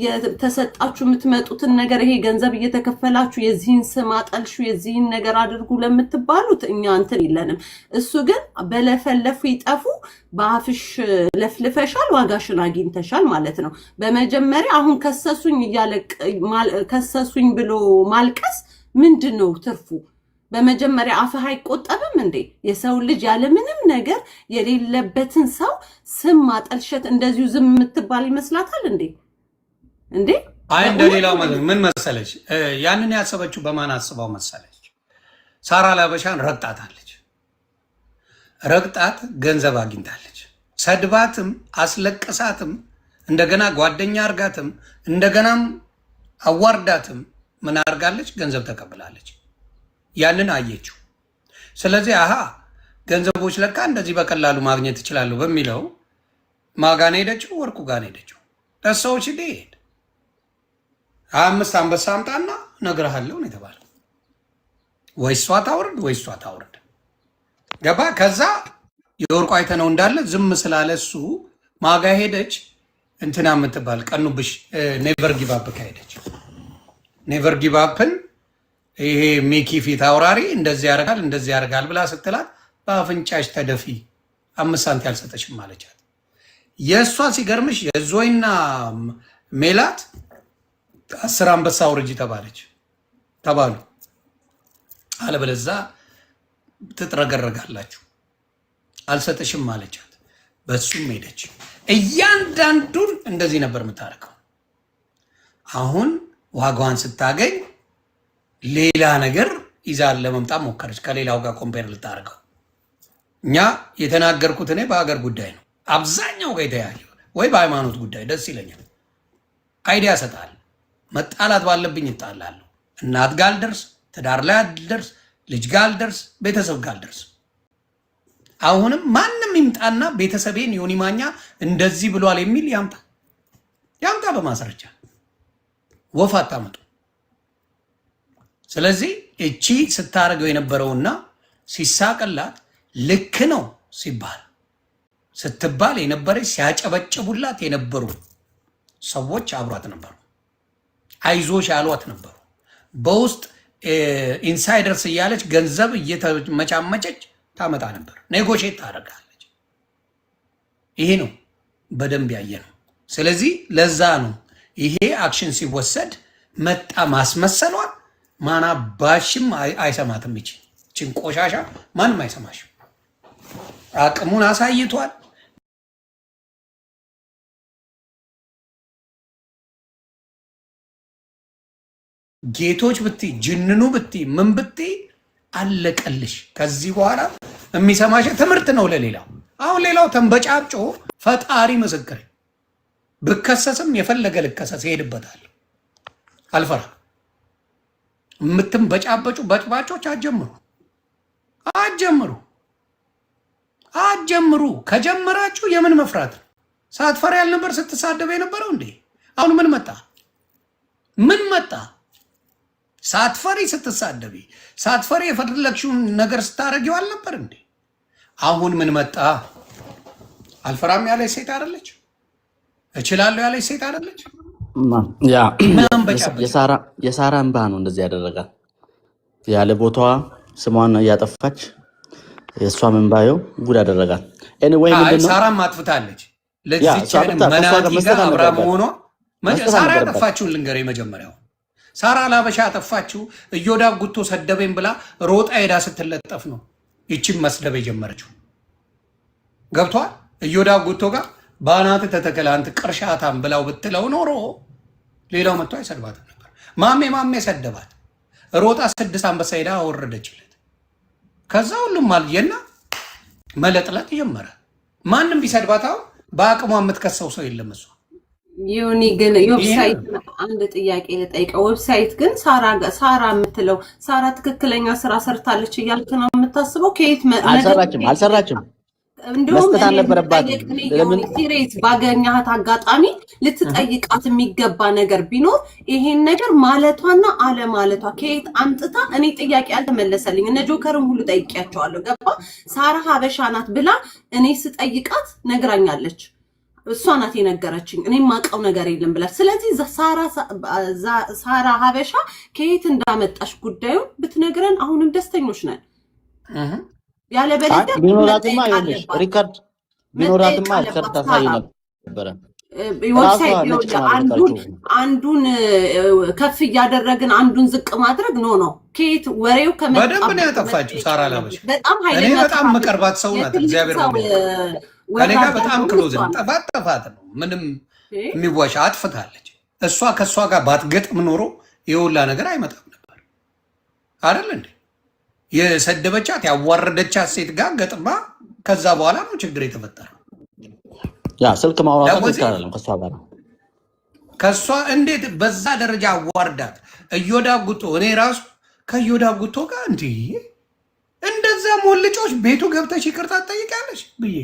Speaker 5: የተሰጣችሁ የምትመጡትን ነገር ይሄ ገንዘብ እየተከፈላችሁ የዚህን ስም አጠልሹ የዚህን ነገር አድርጉ ለምትባሉት እኛ እንትን ይለንም እሱ ግን በለፈለፉ ይጠፉ በአፍሽ ለፍልፈሻል ዋጋሽን አግኝተሻል ማለት ነው በመጀመሪያ አሁን ከሰሱኝ ብሎ ማልቀስ ምንድነው ትርፉ በመጀመሪያ አፍህ አይቆጠብም እንዴ የሰው ልጅ ያለ ምንም ነገር የሌለበትን ሰው ስም ማጠልሸት እንደዚሁ ዝም የምትባል ይመስላታል እንዴ
Speaker 1: አይ እንደሌላው ምን መሰለች ያንን ያሰበችው በማን አስባው መሰለች ሳራ ላበሻን ረግጣት ገንዘብ አግኝታለች ሰድባትም አስለቀሳትም እንደገና ጓደኛ አርጋትም እንደገናም አዋርዳትም ምን አርጋለች ገንዘብ ተቀብላለች ያንን አየችው ስለዚህ ገንዘቦች ለካ እንደዚህ በቀላሉ ማግኘት ይችላሉ በሚለው ማጋን ሄደችው ወርቁ ጋር ሄደችው ተሰዎች ሄድ 5 አንበሳ አምጣና ነግረሃለሁ ነው የተባለው ወይሷ ታውርድ ገባ ከዛ የወርቁ አይተነው እንዳለ ዝም ስላለሱ ማጋ ሄደች እንትና የምትባል ቀኑብሽ ኔቨር ጊቭ አፕ ካሄደች ኔቨር ጊቭ አፕን ይሄ ሚኪ ፊት አውራሪ እንደዚህ ያደርጋል ብላ ስትላት በአፍንጫሽ ተደፊ 5 ሳንቲም ያልሰጠሽም ማለቻት የእሷ ሲገርምሽ የዞይና ሜላት 10 አንበሳ አውርጂ ተባሉ አለበለዛ ትጥረገረጋላችሁ አልሰጠሽም ማለቻት በሱም ሄደች እያንዳንዱን እንደዚህ ነበር የምታረከው አሁን ዋጋዋን ስታገኝ ሌላ ነገር ይዛል ለመምጣት ሞከረች ከሌላው ጋር ኮምፔር ልታርገው እኛ የተናገርኩት እኔ በአገር ጉዳይ ነው አብዛኛው ጋር የተያየ ወይ በሃይማኖት ጉዳይ ደስ ይለኛል አይዲያ ሰጣል መጣላት ባለብኝ ይጣላል እናት ጋር አልደርስ ትዳር ላይ አልደርስ ልጅ ጋር አልደርስ ቤተሰብ ጋር አልደርስ አሁንም ማንም ይምጣና ቤተሰቤን ዮኒ ማኛ እንደዚህ ብሏል የሚል ያምጣ በማስረጃ ወፍ አታመጡ ስለዚህ እቺ ስታረገው የነበረውና ሲሳቀላት ልክ ነው ስትባል የነበረች ሲያጨበጭቡላት የነበሩ ሰዎች አብሯት ነበሩ አይዞሽ ያሏት ነበሩ በውስጥ ኢንሳይደርስ እያለች ገንዘብ እየተመቻመጨች ታመጣ ነበር ኔጎሼት ታደርጋለች ይሄ ነው በደንብ ያየነው ስለዚህ ለዛ ነው ይሄ አክሽን ሲወሰድ መጣ ማስመሰሏን ማና ባሽም አይሰማትም ይችን ቆሻሻ ማንም አይሰማሽም አቅሙን አሳይቷል ጌቶች ብቲ ጅንኑ ብቲ ምን ብቲ አለቀልሽ። ከዚህ በኋላ የሚሰማሽ ትምህርት ነው ለሌላው። አሁን ሌላው ተንበጫብጮ ፈጣሪ ምስክር ብከሰስም የፈለገ ልከሰስ ይሄድበታል። አልፈራ የምትንበጫበጩ በጭባጮች አጀምሩ። ከጀመራችሁ የምን መፍራት ነው? ሳትፈሪ ያልነበር ስትሳደብ የነበረው እንዴ? አሁን ምን መጣ? ሳትፈሪ ስትሳደቢ፣ ሳትፈሪ የፈለግሽውን ነገር ስታረጊው አልነበር እንዴ? አሁን ምን መጣ? አልፈራም ያለች ሴት አይደለች? እችላለሁ ያለች ሴት አይደለች?
Speaker 3: ያ የሳራ እንባ ነው እንደዚህ ያደረጋል። ያለ ቦታዋ ስሟን እያጠፋች የእሷ መንባየው ጉድ አደረጋል። ኤኒዌይ ምንድነው
Speaker 1: ሳራም አጥፍታለች። ለዚህ መናጢ ጋር አብራ መሆኗ ሳራ ያጠፋችውን ልንገር። መጀመሪያው ሳራ ላበሻ ያጠፋችው እዮዳብ ጉቶ ሰደበኝ ብላ ሮጣ ሄዳ ስትለጠፍ ነው ይቺም መስደብ የጀመረችው። ገብቷል? እዮዳብ ጉቶ ጋር ባናት ተተከለ አንተ ቅርሻታም ብላው ብትለው ኖሮ ሌላው መጥቶ አይሰድባትም ነበር። ማሜ ሰደባት። ሮጣ 6 አንበሳ ሄዳ አወረደችለት። ከዛ ሁሉም አልየና መለጥለጥ ጀመረ። ማንም ቢሰድባታው በአቅሟ የምትከሰው ሰው የለም። እሷ
Speaker 5: ዮኒ ግን ዌብሳይት አንድ ጥያቄ ልጠይቀው። ዌብሳይት ግን ሳራ የምትለው ሳራ ትክክለኛ ስራ ሰርታለች እያልክ ነው የምታስበው? ከየት
Speaker 3: አልሰራችም።
Speaker 5: እንደውም ለምን ሲሪየስ ባገኛት አጋጣሚ ልትጠይቃት የሚገባ ነገር ቢኖር ይሄን ነገር ማለቷና አለማለቷ ከየት አምጥታ እኔ ጥያቄ አልተመለሰልኝ። እነ ጆከርም ሁሉ ጠይቄያቸዋለሁ። ገባ ሳራ ሀበሻ ናት ብላ እኔ ስጠይቃት ነግራኛለች። እሷ ናት የነገረችኝ። እኔ ማውቀው ነገር የለም ብላ። ስለዚህ ሳራ ሀበሻ ከየት እንዳመጣሽ ጉዳዩን ብትነግረን አሁንም ደስተኞች ነን። ያለ በለደ
Speaker 3: ቢኖራትማ ይኸውልሽ ሪካርድ ታሳይ ነበረ።
Speaker 5: ዌብሳይት አንዱን ከፍ እያደረግን አንዱን ዝቅ ማድረግ ነው። ከየት ወሬው ከመጣ
Speaker 1: በደንብ ነው ያጠፋችው ሳራ ላበሽ። እኔ በጣም መቀርባት ሰው ናት። እግዚአብሔር ከኔ ጋር በጣም ክሎዝ ነው። ጥፋት ነው። ምንም የሚዋሻ አጥፍታለች። እሷ ከእሷ ጋር ባትገጥም ኖሮ የሁላ ነገር አይመጣም ነበር አይደል እንዴ? የሰደበቻት ያዋረደቻት ሴት ጋር ገጥማ ከዛ በኋላ ነው ችግር የተፈጠረው።
Speaker 3: ያ ስልክ ማውራት ይቻላል ከሷ እንዴት በዛ ደረጃ አዋርዳት። እዮዳብ ጉቶ እኔ ራሱ ከእዮዳብ ጉቶ ጋር እንደዛ ሞልጮች ቤቱ ገብተሽ ይቅርታ ትጠይቂያለሽ ብዬ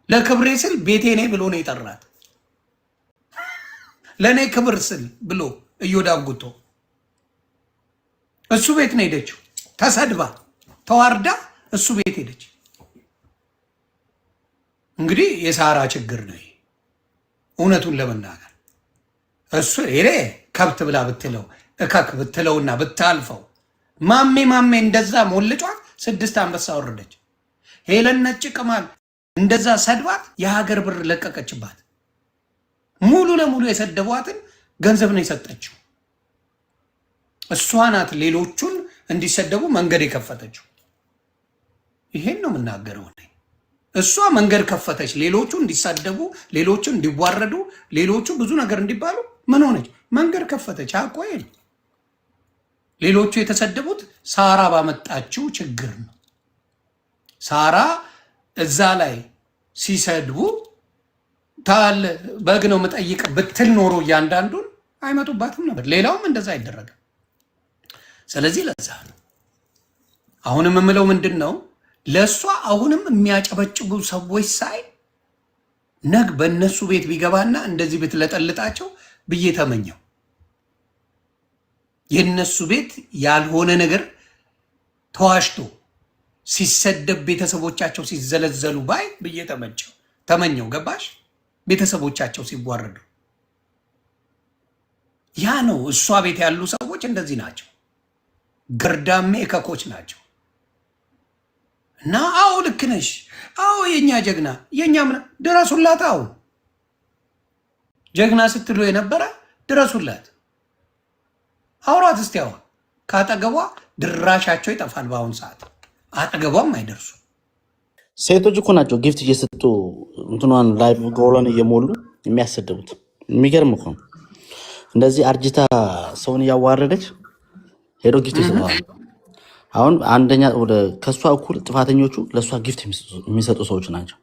Speaker 3: ለክብሬ ስል ቤቴ ነኝ ብሎ ነው የጠራት። ለእኔ ክብር ስል ብሎ እዮዳብ ጉቶ እሱ ቤት ነው ሄደችው። ተሰድባ ተዋርዳ እሱ ቤት ሄደች። እንግዲህ የሳራ ችግር ነው እውነቱን ለመናገር። እሱ ሄደ ከብት ብላ ብትለው እከክ ብትለውና ብታልፈው ማሜ እንደዛ ሞልጯት 6 አንበሳ ወረደች። ሄለን ነጭ ቅማል እንደዛ ሰድባት የሀገር ብር ለቀቀችባት። ሙሉ ለሙሉ የሰደቧትን ገንዘብ ነው የሰጠችው። እሷ ናት ሌሎቹን እንዲሰደቡ መንገድ የከፈተችው። ይሄን ነው የምናገረው። እሷ መንገድ ከፈተች፣ ሌሎቹ እንዲሳደቡ፣ ሌሎቹ እንዲዋረዱ፣ ሌሎቹ ብዙ ነገር እንዲባሉ ምን ሆነች? መንገድ ከፈተች። አቆይ ሌሎቹ የተሰደቡት ሳራ ባመጣችው ችግር ነው። ሳራ እዛ ላይ ሲሰድቡ ታል በግ ነው መጠይቅ ብትል ኖሮ እያንዳንዱን አይመጡባትም ነበር። ሌላውም እንደዛ አይደረግም። ስለዚህ ለዛ ነው አሁንም የምለው ምንድን ነው ለእሷ አሁንም የሚያጨበጭቡ ሰዎች ሳይ ነግ በእነሱ ቤት ቢገባና እንደዚህ ብትለጠልጣቸው ብዬ ተመኘው። የእነሱ ቤት ያልሆነ ነገር ተዋሽቶ ሲሰደብ ቤተሰቦቻቸው ሲዘለዘሉ ባይ ብዬ ተመኘው። ገባሽ? ቤተሰቦቻቸው ሲዋረዱ ያ ነው። እሷ ቤት ያሉ ሰዎች እንደዚህ ናቸው። ገርዳሜ ከኮች ናቸው። እና አዎ ልክ ነሽ፣ አዎ የኛ ጀግና፣ የኛ ምን ድረሱላት። አዎ ጀግና ስትሉ የነበረ ድረሱላት፣ አውራት እስቲ። አሁን ካጠገቧ ድራሻቸው ይጠፋል። በአሁኑ ሰዓት አጠገቧም አይደርሱ። ሴቶች እኮ ናቸው ጊፍት እየሰጡ እንትኗን ላይቭ ጎሎን እየሞሉ የሚያሰድቡት። የሚገርም እኮ
Speaker 6: እንደዚህ አርጅታ ሰውን ያዋረደች ሄዶ ጊፍት ይሰጣል። አሁን አንደኛ ወደ ከሷ እኩል ጥፋተኞቹ ለሷ ጊፍት የሚሰጡ ሰዎች ናቸው።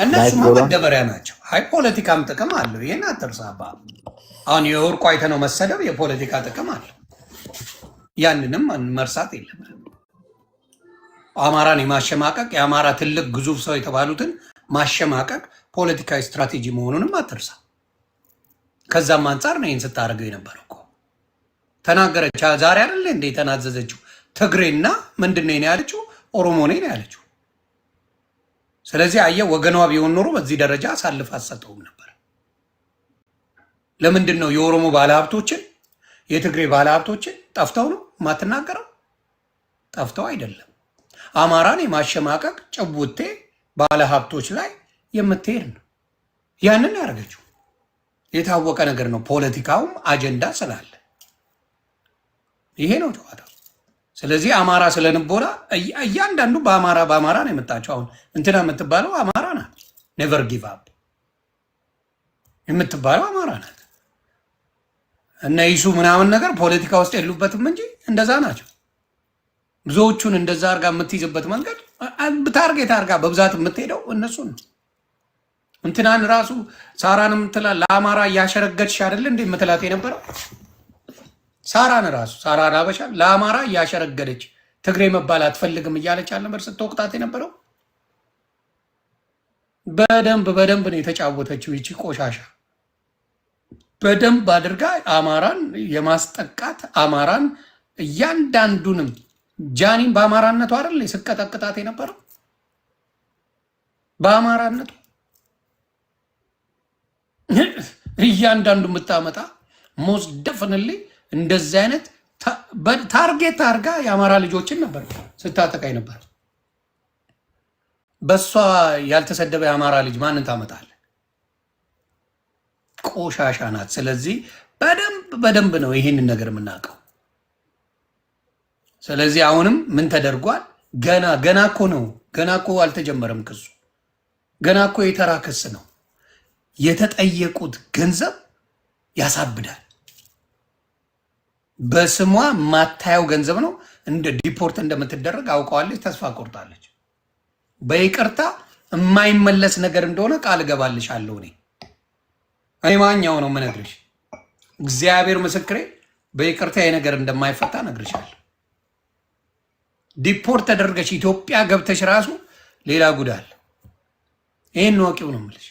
Speaker 3: እነሱ መደበሪያ ናቸው። አይ ፖለቲካም ጥቅም አለው። ይሄን አትርሳባ። አሁን የወርቁ አይተነው መሰደብ የፖለቲካ ጥቅም አለው። ያንንም መርሳት የለም። አማራን የማሸማቀቅ የአማራ ትልቅ ግዙፍ ሰው የተባሉትን ማሸማቀቅ ፖለቲካዊ ስትራቴጂ መሆኑንም አትርሳ። ከዛም አንጻር ነው ይህን ስታደርገው የነበረው እኮ ተናገረች። ዛሬ አይደለ እንደ የተናዘዘችው ትግሬና ምንድን ነው ያለችው? ኦሮሞ ነኝ ያለችው። ስለዚህ አየህ ወገኗ ቢሆን ኖሮ በዚህ ደረጃ አሳልፍ አትሰጠውም ነበር። ለምንድን ነው የኦሮሞ ባለሀብቶችን የትግሬ ባለሀብቶችን ጠፍተው ነው የማትናገረው? ጠፍተው አይደለም። አማራን የማሸማቀቅ ጭቡቴ ባለሀብቶች ላይ የምትሄድ ነው። ያንን ያደረገችው የታወቀ ነገር ነው። ፖለቲካውም አጀንዳ ስላለ ይሄ ነው ጨዋታው። ስለዚህ አማራ ስለንቦና እያንዳንዱ በአማራ ነው የመጣቸው። አሁን እንትና የምትባለው አማራ ናት። ኔቨር ጊቭ አፕ የምትባለው አማራ ናት። እነ ይሱ ምናምን ነገር ፖለቲካ ውስጥ የሉበትም እንጂ እንደዛ ናቸው። ብዙዎቹን እንደዛ አርጋ የምትይዝበት መንገድ ታርጌት አርጋ በብዛት የምትሄደው እነሱ ነው። እንትናን ራሱ ሳራን ምትላ ለአማራ እያሸረገድሽ አይደል እንደ ምትላት የነበረው ሳራን ራሱ ሳራን አበሻ ለአማራ እያሸረገደች ትግሬ መባል አትፈልግም እያለች አልነበር ስትወቅጣት የነበረው? በደንብ ነው የተጫወተችው ይቺ ቆሻሻ። በደንብ አድርጋ አማራን የማስጠቃት አማራን እያንዳንዱንም ጃኒን በአማራነቱ አይደል ስቀጠቅጣት የነበረው? በአማራነቱ እያንዳንዱ የምታመጣ ሞስት ደፍንልኝ እንደዚህ አይነት ታርጌት አድርጋ የአማራ ልጆችን ነበር ስታጠቃይ ነበር። በሷ ያልተሰደበ የአማራ ልጅ ማንን ታመጣለ? ቆሻሻ ናት። ስለዚህ በደንብ ነው ይህንን ነገር የምናውቀው። ስለዚህ አሁንም ምን ተደርጓል? ገና እኮ ነው። ገና እኮ አልተጀመረም ክሱ። ገና እኮ የተራ ክስ ነው። የተጠየቁት ገንዘብ ያሳብዳል። በስሟ ማታየው ገንዘብ ነው። እንደ ዲፖርት እንደምትደረግ አውቀዋለች። ተስፋ ቆርጣለች። በይቅርታ የማይመለስ ነገር እንደሆነ ቃል እገባልሻለሁ። እኔ ማኛው ነው የምነግርሽ። እግዚአብሔር ምስክሬ፣ በይቅርታ ነገር እንደማይፈታ እነግርሻለሁ። ዲፖርት ተደርገሽ ኢትዮጵያ ገብተሽ ራሱ ሌላ ጉዳል። ይሄን ወቂው ነው የምልሽ።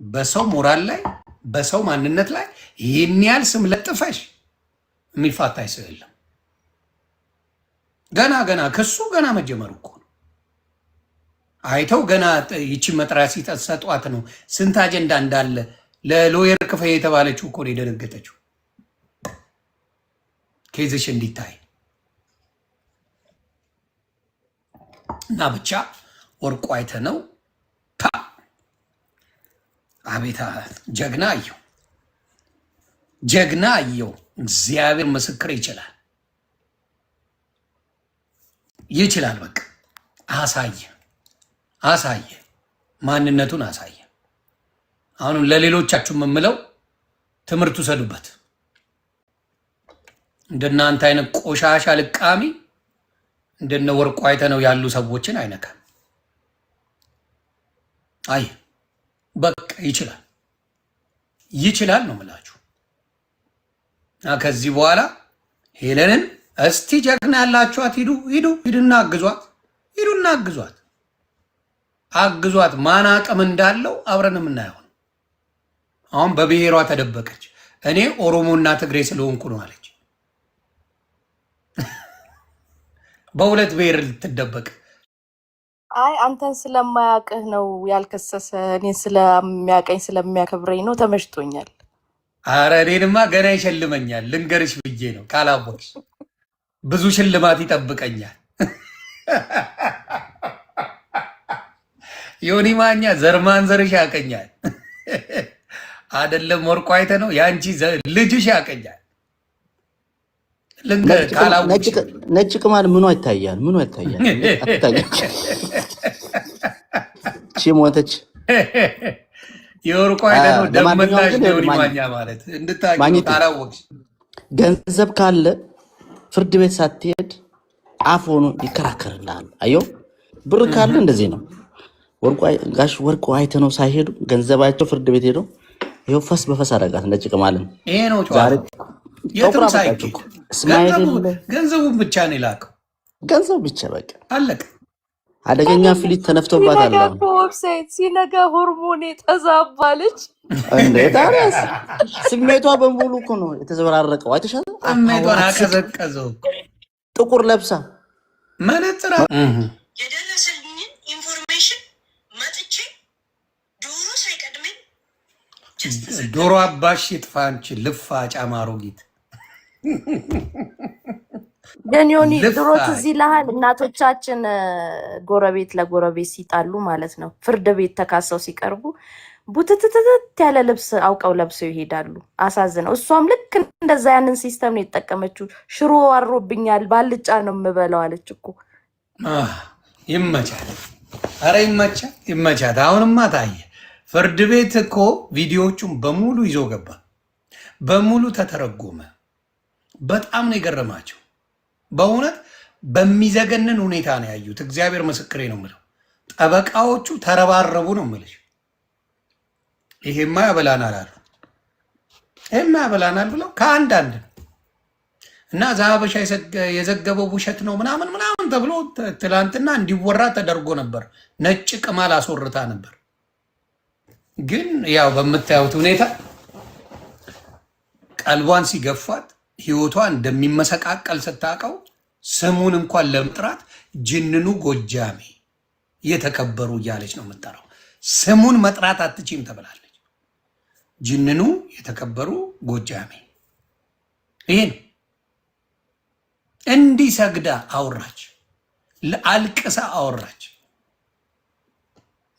Speaker 3: በሰው ሞራል ላይ በሰው ማንነት ላይ ይሄን ያህል ስም ለጥፈሽ የሚፋታሽ ሰው የለም። ገና ክሱ ገና መጀመሩ እኮ ነው። አይተው ገና ይቺ መጥሪያ ሲሰጧት ነው ስንት አጀንዳ እንዳለ ለሎየር ክፈ የተባለችው እኮ ነው የደነገጠችው። ኬዝሽ እንዲታይ እና ብቻ ወርቁ አይተነው አቤታ ጀግና አየው። እግዚአብሔር ምስክር ይችላል። በቃ አሳየ ማንነቱን አሳየ። አሁንም ለሌሎቻችሁ የምምለው ትምህርት ውሰዱበት። እንደናንተ አይነት ቆሻሻ ልቃሚ እንደነ ወርቁ አይተነው ያሉ ሰዎችን አይነካም። አይ በቃ ይችላል ነው የምላችሁ። ከዚህ በኋላ ሄለንን እስቲ ጀግና ያላችኋት ሂዱና አግዟት። ማን አቅም እንዳለው አብረን የምናየው ነው። አሁን በብሔሯ ተደበቀች። እኔ ኦሮሞና ትግሬ ስለሆንኩ ነው አለች። በሁለት ብሔር ልትደበቅ።
Speaker 4: አይ አንተን ስለማያውቅህ ነው ያልከሰሰ። እኔን ስለሚያቀኝ ስለሚያከብረኝ ነው። ተመችቶኛል።
Speaker 3: አረ እኔንማ ገና ይሸልመኛል። ልንገርሽ ብዬ ነው። ካላወቅሽ ብዙ ሽልማት ይጠብቀኛል። ዮኒ ማኛ ዘርማን ዘርሽ ያቀኛል። አይደለም ወርቁ አይተ ነው የአንቺ ልጅሽ ያቀኛል።
Speaker 6: ነጭ ቅማል ምኗ ይታያል? ሞተች።
Speaker 3: የወርቁ አይነት ነው። ደመላሽ ሊሆን ይማኛ ማለት እንድታውቂ ታላወቅሽ።
Speaker 6: ገንዘብ ካለ ፍርድ ቤት ሳትሄድ አፍ ሆኖ ይከራከርልሃል። አዮ ብር ካለ እንደዚህ ነው። ጋሽ ወርቁ አይተ ነው ሳይሄዱ ገንዘባቸው ፍርድ ቤት ሄዶ ይኸው ፈስ በፈስ አደረጋት እንደ ጭቅ ማለት ነው።
Speaker 3: ይሄ ነው ዛሬ የትም ሳይኬድ ገንዘቡን ብቻ ነው የላከው።
Speaker 6: ገንዘብ ብቻ በቃ
Speaker 3: አለቀ።
Speaker 6: አደገኛ ፍሊት ተነፍቶባታል።
Speaker 4: ዌብሳይት ሲነጋ ሆርሞን ተዛባለች
Speaker 6: እንዴ! ታዲያስ ስሜቷ በሙሉ እኮ ነው የተዘበራረቀው። አይተሻል?
Speaker 3: ስሜቷን አቀዘቀዘው።
Speaker 6: ጥቁር ለብሳ
Speaker 3: መነጽር
Speaker 2: የደረሰልኝን ኢንፎርሜሽን መጥቼ ዶሮ ሳይቀድመኝ
Speaker 3: ዶሮ አባሽ ይጥፋንች ልፋጭ አማሮጊት
Speaker 4: ገኒዮኒ ድሮ ትዝ ይልሃል? እናቶቻችን ጎረቤት ለጎረቤት ሲጣሉ ማለት ነው ፍርድ ቤት ተካሰው ሲቀርቡ ቡትትትት ያለ ልብስ አውቀው ለብሰው ይሄዳሉ። አሳዝነው። እሷም ልክ እንደዛ ያንን ሲስተም ነው የተጠቀመችው። ሽሮ አሮብኛል ባልጫ ነው የምበለው አለች እኮ።
Speaker 3: ይመቻል። አረ ይመቻት። አሁንማ ታየ። ፍርድ ቤት እኮ ቪዲዮዎቹን በሙሉ ይዞ ገባ፣ በሙሉ ተተረጎመ። በጣም ነው የገረማቸው። በእውነት በሚዘገንን ሁኔታ ነው ያዩት። እግዚአብሔር ምስክሬ ነው የምለው። ጠበቃዎቹ ተረባረቡ ነው የምልሽ። ይሄማ ያበላናል አሉ። ይሄማ ያበላናል ብለው ከአንዳንድ እና ዛሀበሻ የዘገበው ውሸት ነው ምናምን ምናምን ተብሎ ትላንትና እንዲወራ ተደርጎ ነበር። ነጭ ቅማል አስወርታ ነበር። ግን ያው በምታዩት ሁኔታ ቀልቧን ሲገፋት ህይወቷ እንደሚመሰቃቀል ስታውቀው ስሙን እንኳን ለመጥራት ጅንኑ ጎጃሜ የተከበሩ እያለች ነው የምጠራው። ስሙን መጥራት አትችም ተብላለች። ጅንኑ የተከበሩ ጎጃሜ ይሄ ነው። እንዲህ ሰግዳ አወራች፣ አልቅሳ አወራች።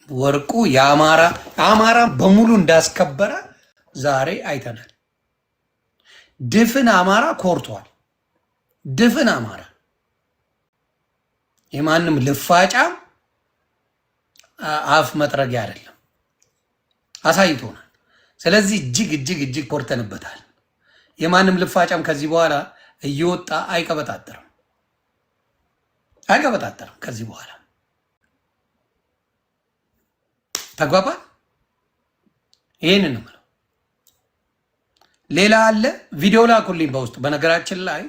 Speaker 3: ወርቁ የአማራ በሙሉ እንዳስከበረ ዛሬ አይተናል። ድፍን አማራ ኮርቷል። ድፍን አማራ የማንም ልፋጫም አፍ መጥረጊያ አይደለም፣ አሳይቶናል። ስለዚህ እጅግ ኮርተንበታል። የማንም ልፋጫም ከዚህ በኋላ እየወጣ አይቀበጣጠርም ከዚህ በኋላ ተግባባ። ይህንን ነው የምለው። ሌላ አለ ቪዲዮ ላኩልኝ በውስጥ። በነገራችን ላይ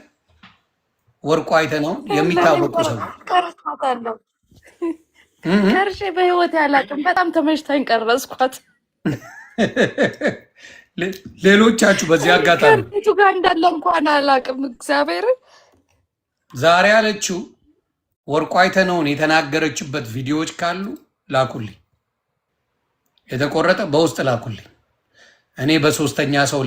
Speaker 3: ወርቁ አይተነው የሚታወቁ ሰዎች
Speaker 4: ከርሼ በህይወት ያላቅም በጣም ተመችታኝ ቀረጽኳት።
Speaker 3: ሌሎቻችሁ በዚህ አጋጣሚ
Speaker 4: ከርቱ ጋር እንዳለ እንኳን አላቅም። እግዚአብሔርን
Speaker 3: ዛሬ ያለችው ወርቁ አይተነውን የተናገረችበት ቪዲዮዎች ካሉ ላኩልኝ። የተቆረጠ በውስጥ ላኩልኝ። እኔ በሶስተኛ ሰው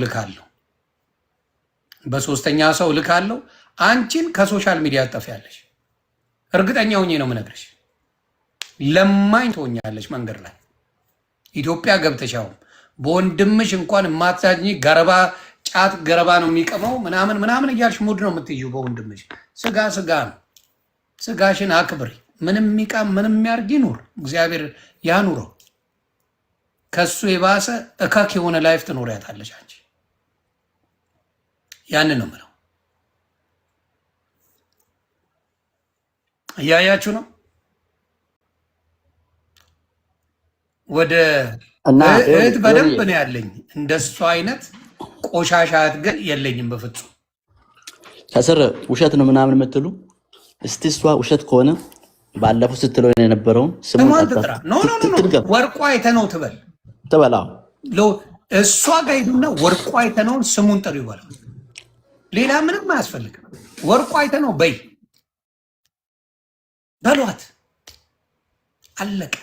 Speaker 3: ልካለሁ። አንቺን ከሶሻል ሚዲያ ትጠፊያለሽ። እርግጠኛ ሆኜ ነው የምነግርሽ። ለማኝ ትሆኛለሽ መንገድ ላይ ኢትዮጵያ ገብተሻውም በወንድምሽ እንኳን የማትሳጅኝ ገረባ ጫት ገረባ ነው የሚቀመው ምናምን እያልሽ ሙድ ነው የምትይዥው በወንድምሽ። ስጋ ነው። ስጋሽን አክብሪ። ምንም የሚቃም ምንም የሚያርግ ይኑር፣ እግዚአብሔር ያኑረው። ከሱ የባሰ እካክ የሆነ ላይፍ ትኖሪያታለሽ አንቺ። ያንን ነው የምለው። እያያችሁ ነው። ወደ እህት በደንብ ነው ያለኝ። እንደሱ አይነት ቆሻሻ ግን የለኝም በፍጹም።
Speaker 6: ከስር ውሸት ነው ምናምን የምትሉ እስቲ እሷ ውሸት ከሆነ ባለፈው ስትለው የነበረውን
Speaker 3: ስሟን ትጥራ። ኖ ወርቁ አይተነው ትበላው። እሷ ጋር ሄዱና ወርቁ አይተነውን ስሙን ጥሩ ይበላል። ሌላ ምንም አያስፈልግም። ወርቁ አይተነው በሏት፣ አለቀ።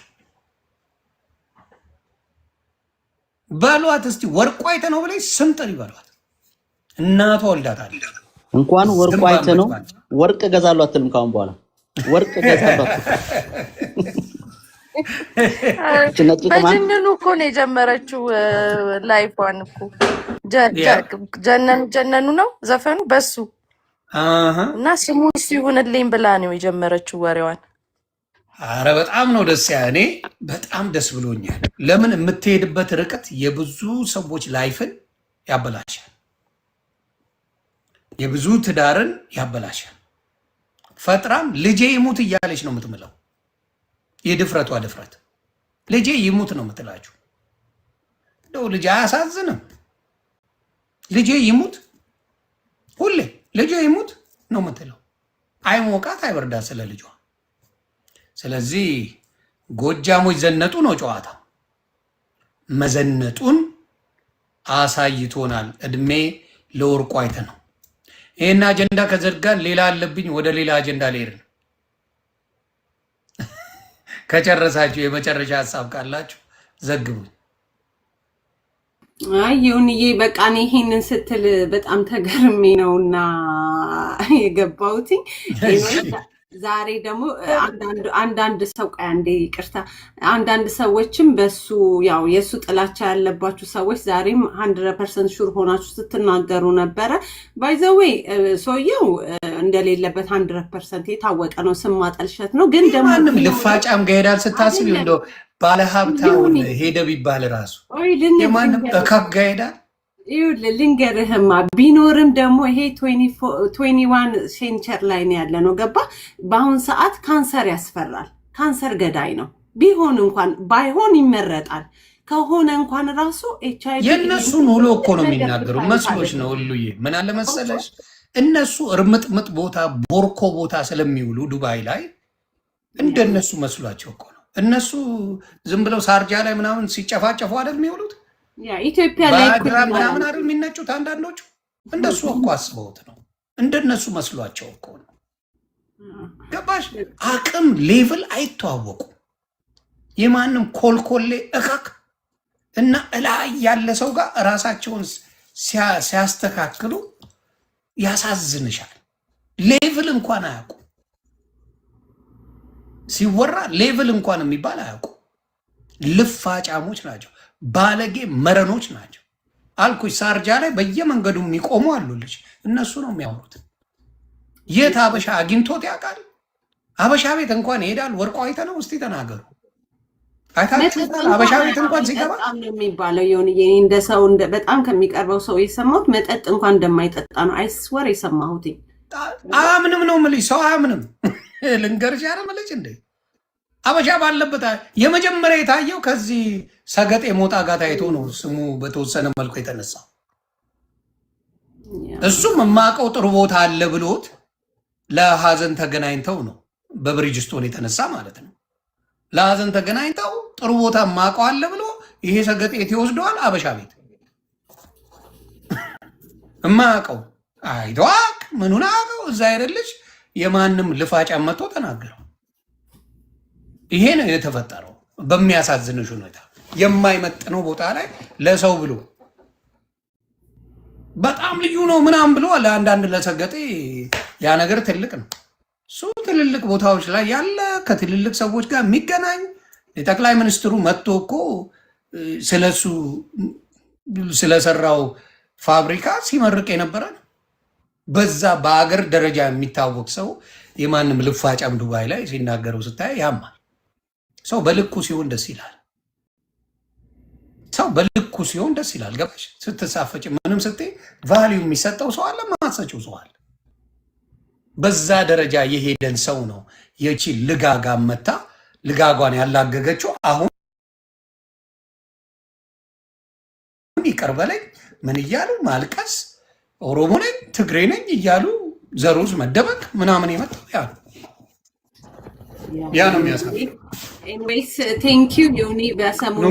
Speaker 3: በሏት እስቲ ወርቁ አይተነው ብለሽ ስም ጥሪ በሏት። እናቷ ወልዳታለች።
Speaker 6: እንኳን ወርቁ አይተነው ወርቅ እገዛለሁ አትልም። ካሁን በኋላ ወርቅ እገዛለሁ
Speaker 4: በጅንኑ እኮ ነው የጀመረችው ላይፏን እኮ። ጀነኑ ነው ዘፈኑ በሱ እና ስሙ ይሁንልኝ ብላ ነው የጀመረችው ወሬዋን።
Speaker 3: አረ በጣም ነው ደስ ያ እኔ በጣም ደስ ብሎኛል። ለምን የምትሄድበት ርቀት የብዙ ሰዎች ላይፍን ያበላሻል፣ የብዙ ትዳርን ያበላሻል። ፈጥራም ልጄ ይሙት እያለች ነው የምትምለው። የድፍረቷ ድፍረት ልጄ ይሙት ነው የምትላችሁ። እንደው ልጅ አያሳዝንም? ልጄ ይሙት ሁሌ ልጄ ይሙት ነው የምትለው። አይሞቃት አይበርዳት ስለ ልጇ። ስለዚህ ጎጃሞች ዘነጡ ነው ጨዋታ። መዘነጡን አሳይቶናል። እድሜ ለወርቁ አይተ ነው። ይሄን አጀንዳ ከዘርጋን ሌላ አለብኝ፣ ወደ ሌላ አጀንዳ ልሄድ ነው። ከጨረሳችሁ የመጨረሻ ሀሳብ ካላችሁ ዘግቡኝ።
Speaker 5: አይ ይሁንዬ፣ በቃ እኔ ይሄንን ስትል በጣም ተገርሜ ነውና የገባሁት። ዛሬ ደግሞ አንዳንድ ሰው አንዴ ይቅርታ፣ አንዳንድ ሰዎችም በሱ ያው የሱ ጥላቻ ያለባችሁ ሰዎች ዛሬም 100% ሹር ሆናችሁ ስትናገሩ ነበረ። ባይ ዘ ዌይ ሰውየው እንደሌለበት 100% የታወቀ ነው። ስም ማጠልሸት ነው። ግን ደግሞ
Speaker 3: ማንም ልፋጫም ጋር ሄዳል ስታስብ እንደው ባለሀብታውን ሄደ ቢባል ራሱ የማንም እካክ ጋር ሄዳል።
Speaker 5: ልንገርህማ ቢኖርም ደግሞ ይሄ 21 ሴንቸር ላይ ነው ያለ ነው። ገባ? በአሁን ሰዓት ካንሰር ያስፈራል። ካንሰር ገዳይ ነው። ቢሆን እንኳን ባይሆን ይመረጣል። ከሆነ እንኳን ራሱ HIV
Speaker 3: የእነሱን ውሎ እኮ ነው የሚናገሩ መስሎች ነው። ሁሉዬ ምን አለ መሰለሽ እነሱ እርምጥምጥ ቦታ ቦርኮ ቦታ ስለሚውሉ ዱባይ ላይ እንደነሱ መስሏቸው እኮ ነው። እነሱ ዝም ብለው ሳርጃ ላይ ምናምን ሲጨፋጨፉ አይደል የሚውሉት?
Speaker 5: ኢትዮጵያ ላይ
Speaker 3: ምናምን አይደል የሚነጩት? አንዳንዶቹ እንደሱ እኮ አስበውት ነው። እንደነሱ መስሏቸው እኮ ነው። ገባሽ? አቅም ሌቭል አይተዋወቁም። የማንም ኮልኮሌ እካክ እና እላይ ያለ ሰው ጋር ራሳቸውን ሲያስተካክሉ ያሳዝንሻል። ሌቭል እንኳን አያውቁ። ሲወራ ሌቭል እንኳን የሚባል አያውቁ። ልፋጫሞች ናቸው። ባለጌ መረኖች ናቸው አልኩሽ። ሳርጃ ላይ በየመንገዱ የሚቆሙ አሉልሽ። እነሱ ነው የሚያወሩት። የት አበሻ አግኝቶት ያውቃል? አበሻ ቤት እንኳን ይሄዳል? ወርቆ አይተ ነው እስቲ ተናገሩ። አይታችሁታል? አበሻ ቤት እንኳን ሲገባ
Speaker 5: ነው የሚባለው። የሆነ እንደ ሰው በጣም ከሚቀርበው ሰው የሰማሁት መጠጥ እንኳን እንደማይጠጣ ነው። አይስወር የሰማሁት።
Speaker 3: አምንም ነው የምልሽ። ሰው አምንም ልንገርሽ ያለ ምልጭ እንዴ አበሻ ባለበት የመጀመሪያ የታየው ከዚህ ሰገጤ ሞጣ ጋር ታይቶ ነው ስሙ በተወሰነ መልኩ የተነሳው። እሱም የማውቀው ጥሩ ቦታ አለ ብሎት ለሀዘን ተገናኝተው ነው በብሪጅስቶን የተነሳ ማለት ነው። ለሀዘን ተገናኝተው ጥሩ ቦታ የማውቀው አለ ብሎ ይሄ ሰገጤ ይወስደዋል አበሻ ቤት የማውቀው አይቷክ ምኑን አውቀው እዛ አይደለች የማንም ልፋጫ መጥቶ ተናገረው። ይሄ ነው የተፈጠረው። በሚያሳዝንሽ ሁኔታ የማይመጥነው ቦታ ላይ ለሰው ብሎ በጣም ልዩ ነው ምናምን ብሎ ለአንዳንድ ለሰገጤ ያ ነገር ትልቅ ነው። እሱ ትልልቅ ቦታዎች ላይ ያለ ከትልልቅ ሰዎች ጋር የሚገናኝ የጠቅላይ ሚኒስትሩ መጥቶ እኮ ስለሱ ስለሰራው ፋብሪካ ሲመርቅ የነበረ ነው። በዛ በአገር ደረጃ የሚታወቅ ሰው የማንም ልፋጫም ዱባይ ላይ ሲናገረው ስታይ ያማል። ሰው በልኩ ሲሆን ደስ ይላል። ሰው በልኩ ሲሆን ደስ ይላል። ገባሽ? ስትሳፈጭ ምንም ስትይ ቫሊዩ የሚሰጠው ሰው አለ፣ ማሰጪው ሰው አለ። በዛ ደረጃ የሄደን ሰው ነው የቺ ልጋጋ መታ ልጋጓን ያላገገችው። አሁን ይቅር በለኝ ምን እያሉ ማልቀስ፣ ኦሮሞ ነኝ ትግሬ ነኝ እያሉ ዘሩዝ መደበቅ ምናምን የመጣው ያ ነው የሚያሳየው።
Speaker 5: ኤኒዌይስ ቴንክ ዩ ዮኒ፣ በሰሞኑ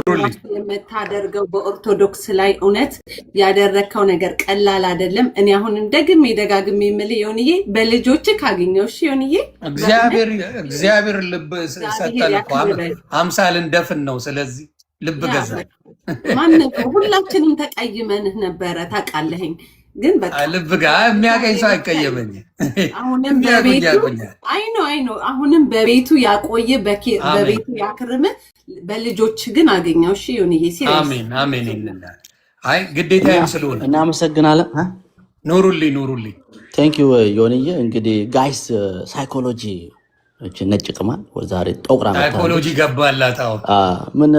Speaker 5: የምታደርገው በኦርቶዶክስ ላይ እውነት ያደረግከው ነገር ቀላል አይደለም። እኔ አሁን ደግሜ ደጋግሜ የምልህ ዮኒዬ በልጆች ካገኘው እሺ ዮኒዬ፣
Speaker 3: እግዚአብሔር ልብ ሰጠን እኮ አምሳልን ደፍን ነው። ስለዚህ ልብ ገዛ
Speaker 5: ማን ሁላችንም ተቀይመንህ ነበረ ታውቃለህኝ። ግን በቃ
Speaker 3: ልብ ጋር የሚያገኝ ሰው አይቀየመኝ።
Speaker 5: አሁንም በቤቱ አይኖ አሁንም በቤቱ ያቆየ በቤቱ ያክርም። በልጆች ግን አገኘው። እሺ ዮኒዬ፣ ሲሪየስ
Speaker 3: አሜን አሜን ይንላል። አይ ግዴታዬም ስለሆነ
Speaker 6: እናመሰግናለን።
Speaker 3: ኑሩልኝ ኑሩልኝ።
Speaker 6: ቴንክ ዩ ዮኒዬ። እንግዲህ ጋይስ ሳይኮሎጂ እቺ ነጭ ቅማል ዛሬ ጦቅራ
Speaker 3: ሳይኮሎጂ ገባላት። አሁን
Speaker 6: ምን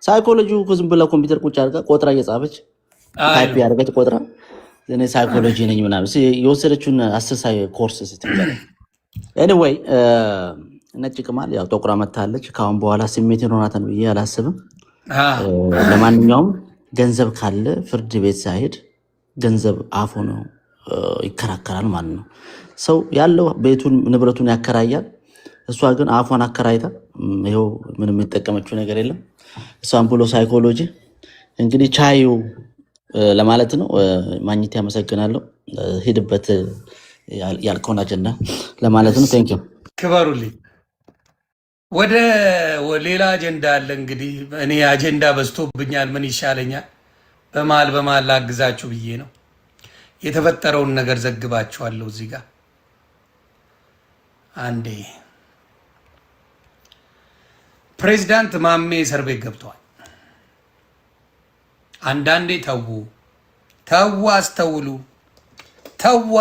Speaker 6: ሳይኮሎጂ ዝም ብላ ኮምፒውተር ቁጭ አድርጋ ቆጥራ እየጻፈች ታይፕ ያደረገች ቆጥራ እኔ ሳይኮሎጂ ነኝ ምናምን የወሰደችውን 10 ኮርስ ስትበላ ኤኒዌይ ነጭ ቅማል ያው ጦቅራ መታለች። ካሁን በኋላ ስሜት ይኖራታል ብዬ አላስብም። ለማንኛውም ገንዘብ ካለ ፍርድ ቤት ሳይሄድ ገንዘብ አፉ ነው ይከራከራል ማለት ነው። ሰው ያለው ቤቱን ንብረቱን ያከራያል። እሷ ግን አፏን አከራይታ ይሄው ምንም የሚጠቀመችው ነገር የለም። እሷን ብሎ ሳይኮሎጂ እንግዲህ ቻዩ ለማለት ነው። ማግኘት ያመሰግናለሁ። ሄድበት ያልከውን አጀንዳ ለማለት ነው። ቴንክ ዩ
Speaker 3: ክበሩልኝ። ወደ ሌላ አጀንዳ አለ። እንግዲህ እኔ አጀንዳ በዝቶብኛል። ምን ይሻለኛል? በመሀል ላግዛችሁ ብዬ ነው። የተፈጠረውን ነገር ዘግባችኋለሁ። እዚህ ጋር አንዴ ፕሬዚዳንት ማሜ እስር ቤት ገብተዋል። አንዳንዴ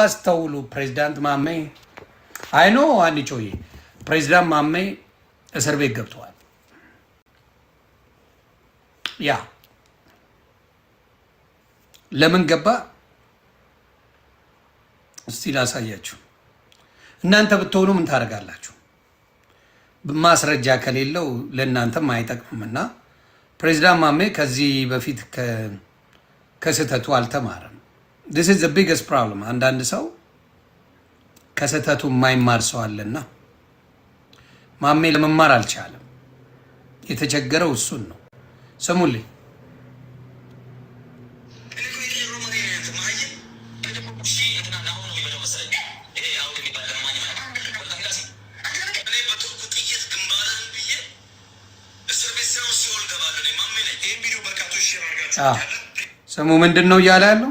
Speaker 3: አስተውሉ። ፕሬዚዳንት ማሜ አይኖ አንጮዬ ፕሬዚዳንት ማሜ እስር ቤት ገብተዋል። ያ ለምን ገባ? እስቲ ላሳያችሁ። እናንተ ብትሆኑ ምን ታደርጋላችሁ? ማስረጃ ከሌለው ለእናንተም አይጠቅምምና ፕሬዚዳንት ማሜ ከዚህ በፊት ከስህተቱ አልተማረም። this is the biggest problem። አንዳንድ ሰው ከስህተቱ የማይማር ሰው አለና ማሜ ለመማር አልቻለም። የተቸገረው እሱን ነው። ስሙልኝ። ስሙ ምንድን ነው እያለ ያለው?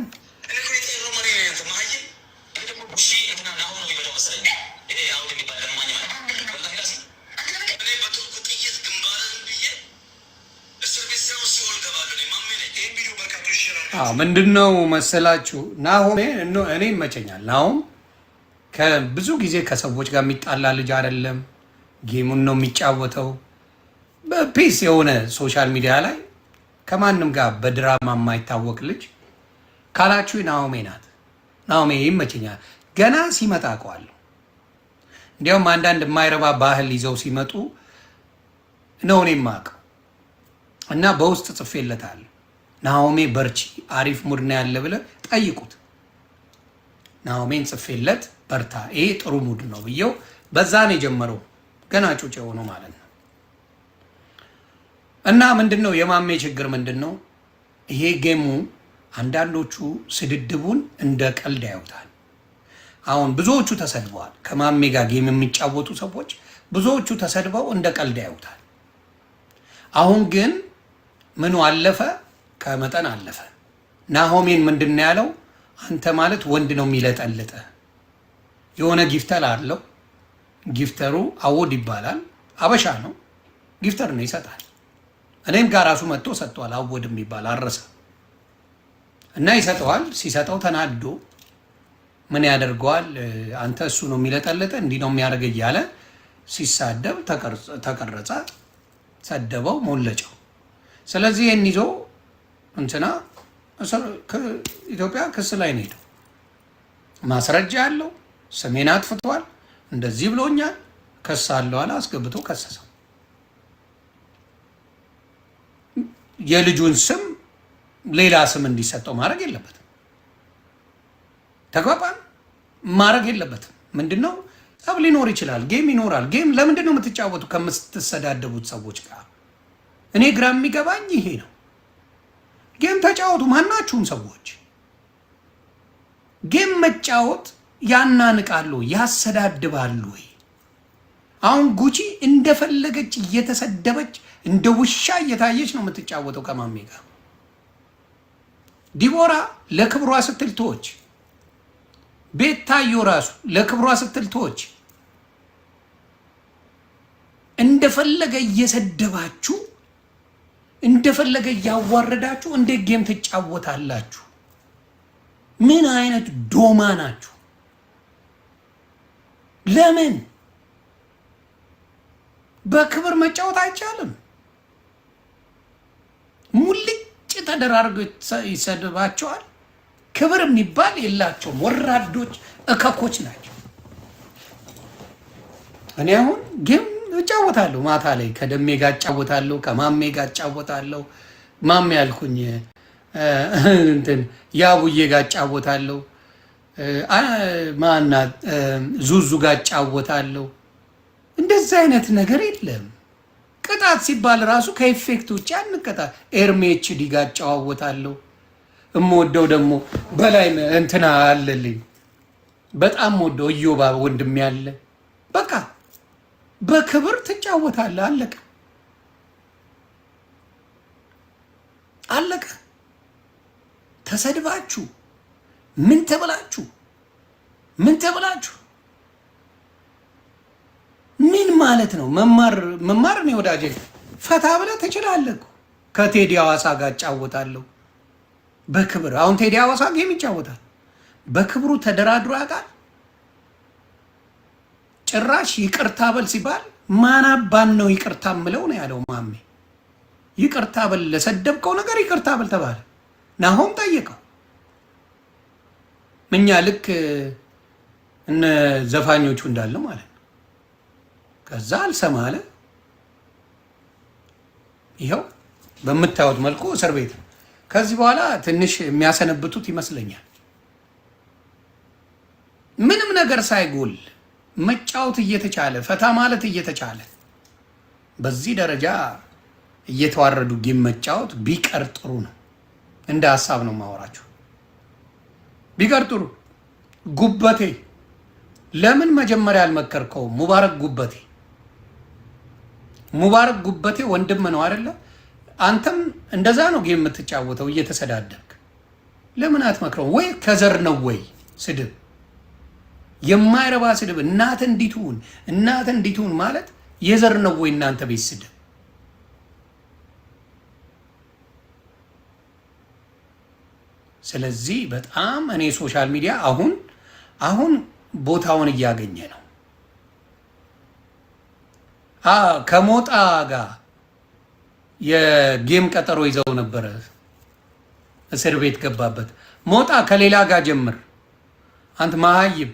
Speaker 3: ምንድን ነው መሰላችሁ? ናሆሜ እኔ ይመቸኛል። ናሆም ከብዙ ጊዜ ከሰዎች ጋር የሚጣላ ልጅ አይደለም። ጌሙን ነው የሚጫወተው። በፒስ የሆነ ሶሻል ሚዲያ ላይ ከማንም ጋር በድራማ የማይታወቅ ልጅ ካላችሁ ናሆሜ ናት። ናሆሜ ይመቸኛል። ገና ሲመጣ አውቀዋለሁ። እንዲያውም አንዳንድ የማይረባ ባህል ይዘው ሲመጡ ነው እኔ የማውቀው እና በውስጥ ጽፌለታለሁ። ናሆሜ በርቺ፣ አሪፍ ሙድ ነው ያለ ብለህ ጠይቁት። ናሆሜን ጽፌለት በርታ፣ ይሄ ጥሩ ሙድ ነው ብዬው በዛ ነው የጀመረው። ገና ጩጭ የሆነው ማለት ነው። እና ምንድነው የማሜ ችግር ምንድነው? ይሄ ጌሙ አንዳንዶቹ ስድድቡን እንደ ቀልድ ያዩታል። አሁን ብዙዎቹ ተሰድበዋል። ከማሜ ጋር ጌም የሚጫወቱ ሰዎች ብዙዎቹ ተሰድበው እንደ ቀልድ ያዩታል። አሁን ግን ምኑ አለፈ፣ ከመጠን አለፈ። ናሆሜን ምንድነው ያለው? አንተ ማለት ወንድ ነው የሚለጠልጠ። የሆነ ጊፍተር አለው። ጊፍተሩ አወድ ይባላል። አበሻ ነው። ጊፍተር ነው ይሰጣል። እኔም ጋር ራሱ መጥቶ ሰጥቷል። አወድ የሚባል አረሰ እና ይሰጠዋል። ሲሰጠው ተናዶ ምን ያደርገዋል? አንተ እሱ ነው የሚለጠልጠ፣ እንዲህ ነው የሚያደርገ እያለ ሲሳደብ ተቀረጸ። ሰደበው፣ ሞለጨው። ስለዚህ ይህን ይዞ እንትና ኢትዮጵያ ክስ ላይ ነው ሄደው። ማስረጃ ያለው ስሜን አጥፍቷል፣ እንደዚህ ብሎኛል፣ ከስ አለው አለ። አስገብቶ ከሰሰው። የልጁን ስም ሌላ ስም እንዲሰጠው ማድረግ የለበትም። ተግባባን? ማድረግ የለበትም። ምንድነው ጠብ ሊኖር ይችላል፣ ጌም ይኖራል። ጌም ለምንድን ነው የምትጫወቱ ከምትሰዳደቡት ሰዎች ጋር? እኔ ግራ የሚገባኝ ይሄ ነው። ጌም ተጫወቱ፣ ማናችሁም ሰዎች። ጌም መጫወት ያናንቃሉ፣ ያሰዳድባሉ። አሁን ጉቺ እንደፈለገች እየተሰደበች እንደ ውሻ እየታየች ነው የምትጫወተው ከማሜ ጋር። ዲቦራ ለክብሯ ስትል ትወች፣ ቤታዮ ራሱ ለክብሯ ስትል ትወች። እንደፈለገ እየሰደባችሁ እንደፈለገ እያዋረዳችሁ እንዴት ጌም ትጫወታላችሁ? ምን አይነት ዶማ ናችሁ? ለምን
Speaker 1: በክብር መጫወት አይቻልም። ሙልጭ ተደራርገው ይሰድባቸዋል። ክብር የሚባል የላቸውም። ወራዶች እከኮች ናቸው። እኔ አሁን ጌም እጫወታለሁ፣ ማታ ላይ ከደሜ ጋር እጫወታለሁ፣ ከማሜ ጋር እጫወታለሁ። ማሜ ያልኩኝ እንትን ያቡዬ ጋር እጫወታለሁ፣ ማናት ዙዙ ጋር እጫወታለሁ። እንደዚህ አይነት ነገር የለም። ቅጣት ሲባል ራሱ ከኢፌክት ውጭ አንቀጣ። ኤርሜችዲ ጋር እጫወታለሁ። እምወደው ደግሞ በላይ እንትና አለልኝ፣ በጣም ወደው እዮባ ወንድሜ ያለ። በቃ በክብር ትጫወታለህ። አለቀ አለቀ። ተሰድባችሁ ምን ተብላችሁ ምን ማለት ነው? መማር ነው ወዳጄ። ፈታ ብለህ ትችላለህ። ከቴዲ ሐዋሳ ጋር እጫወታለሁ በክብር። አሁን ቴዲ ሐዋሳ ጌም ይጫወታል በክብሩ ተደራድሮ ያውቃል። ጭራሽ ይቅርታ በል ሲባል ማናባን ነው ይቅርታ ምለው ነው ያለው ማሜ። ይቅርታ በል ለሰደብከው ነገር ይቅርታ በል ተባለ። ናሆም ጠየቀው። እኛ ልክ እነ ዘፋኞቹ እንዳለ ማለት ነው። ከዛ አልሰማ አለ። ይኸው በምታዩት መልኩ እስር ቤት። ከዚህ በኋላ ትንሽ የሚያሰነብቱት ይመስለኛል። ምንም ነገር ሳይጎል መጫወት እየተቻለ ፈታ ማለት እየተቻለ በዚህ ደረጃ እየተዋረዱ ጌም መጫወት ቢቀር ጥሩ ነው። እንደ ሀሳብ ነው ማወራችሁ። ቢቀር ጥሩ። ጉበቴ ለምን መጀመሪያ አልመከርከው? ሙባረክ ጉበቴ ወንድም ነው አይደለ? አንተም እንደዛ ነው ጌም የምትጫወተው እየተሰዳደብክ። ለምን አትመክረው? ወይ ከዘር ነው ወይ ስድብ፣ የማይረባ ስድብ። እናት እንዲትሁን ማለት የዘር ነው ወይ እናንተ ቤት ስድብ? ስለዚህ በጣም እኔ ሶሻል ሚዲያ አሁን ቦታውን እያገኘ ነው። ከሞጣ ጋር የጌም ቀጠሮ ይዘው ነበረ። እስር ቤት ገባበት። ሞጣ ከሌላ ጋር ጀምር፣ አንተ መሀይም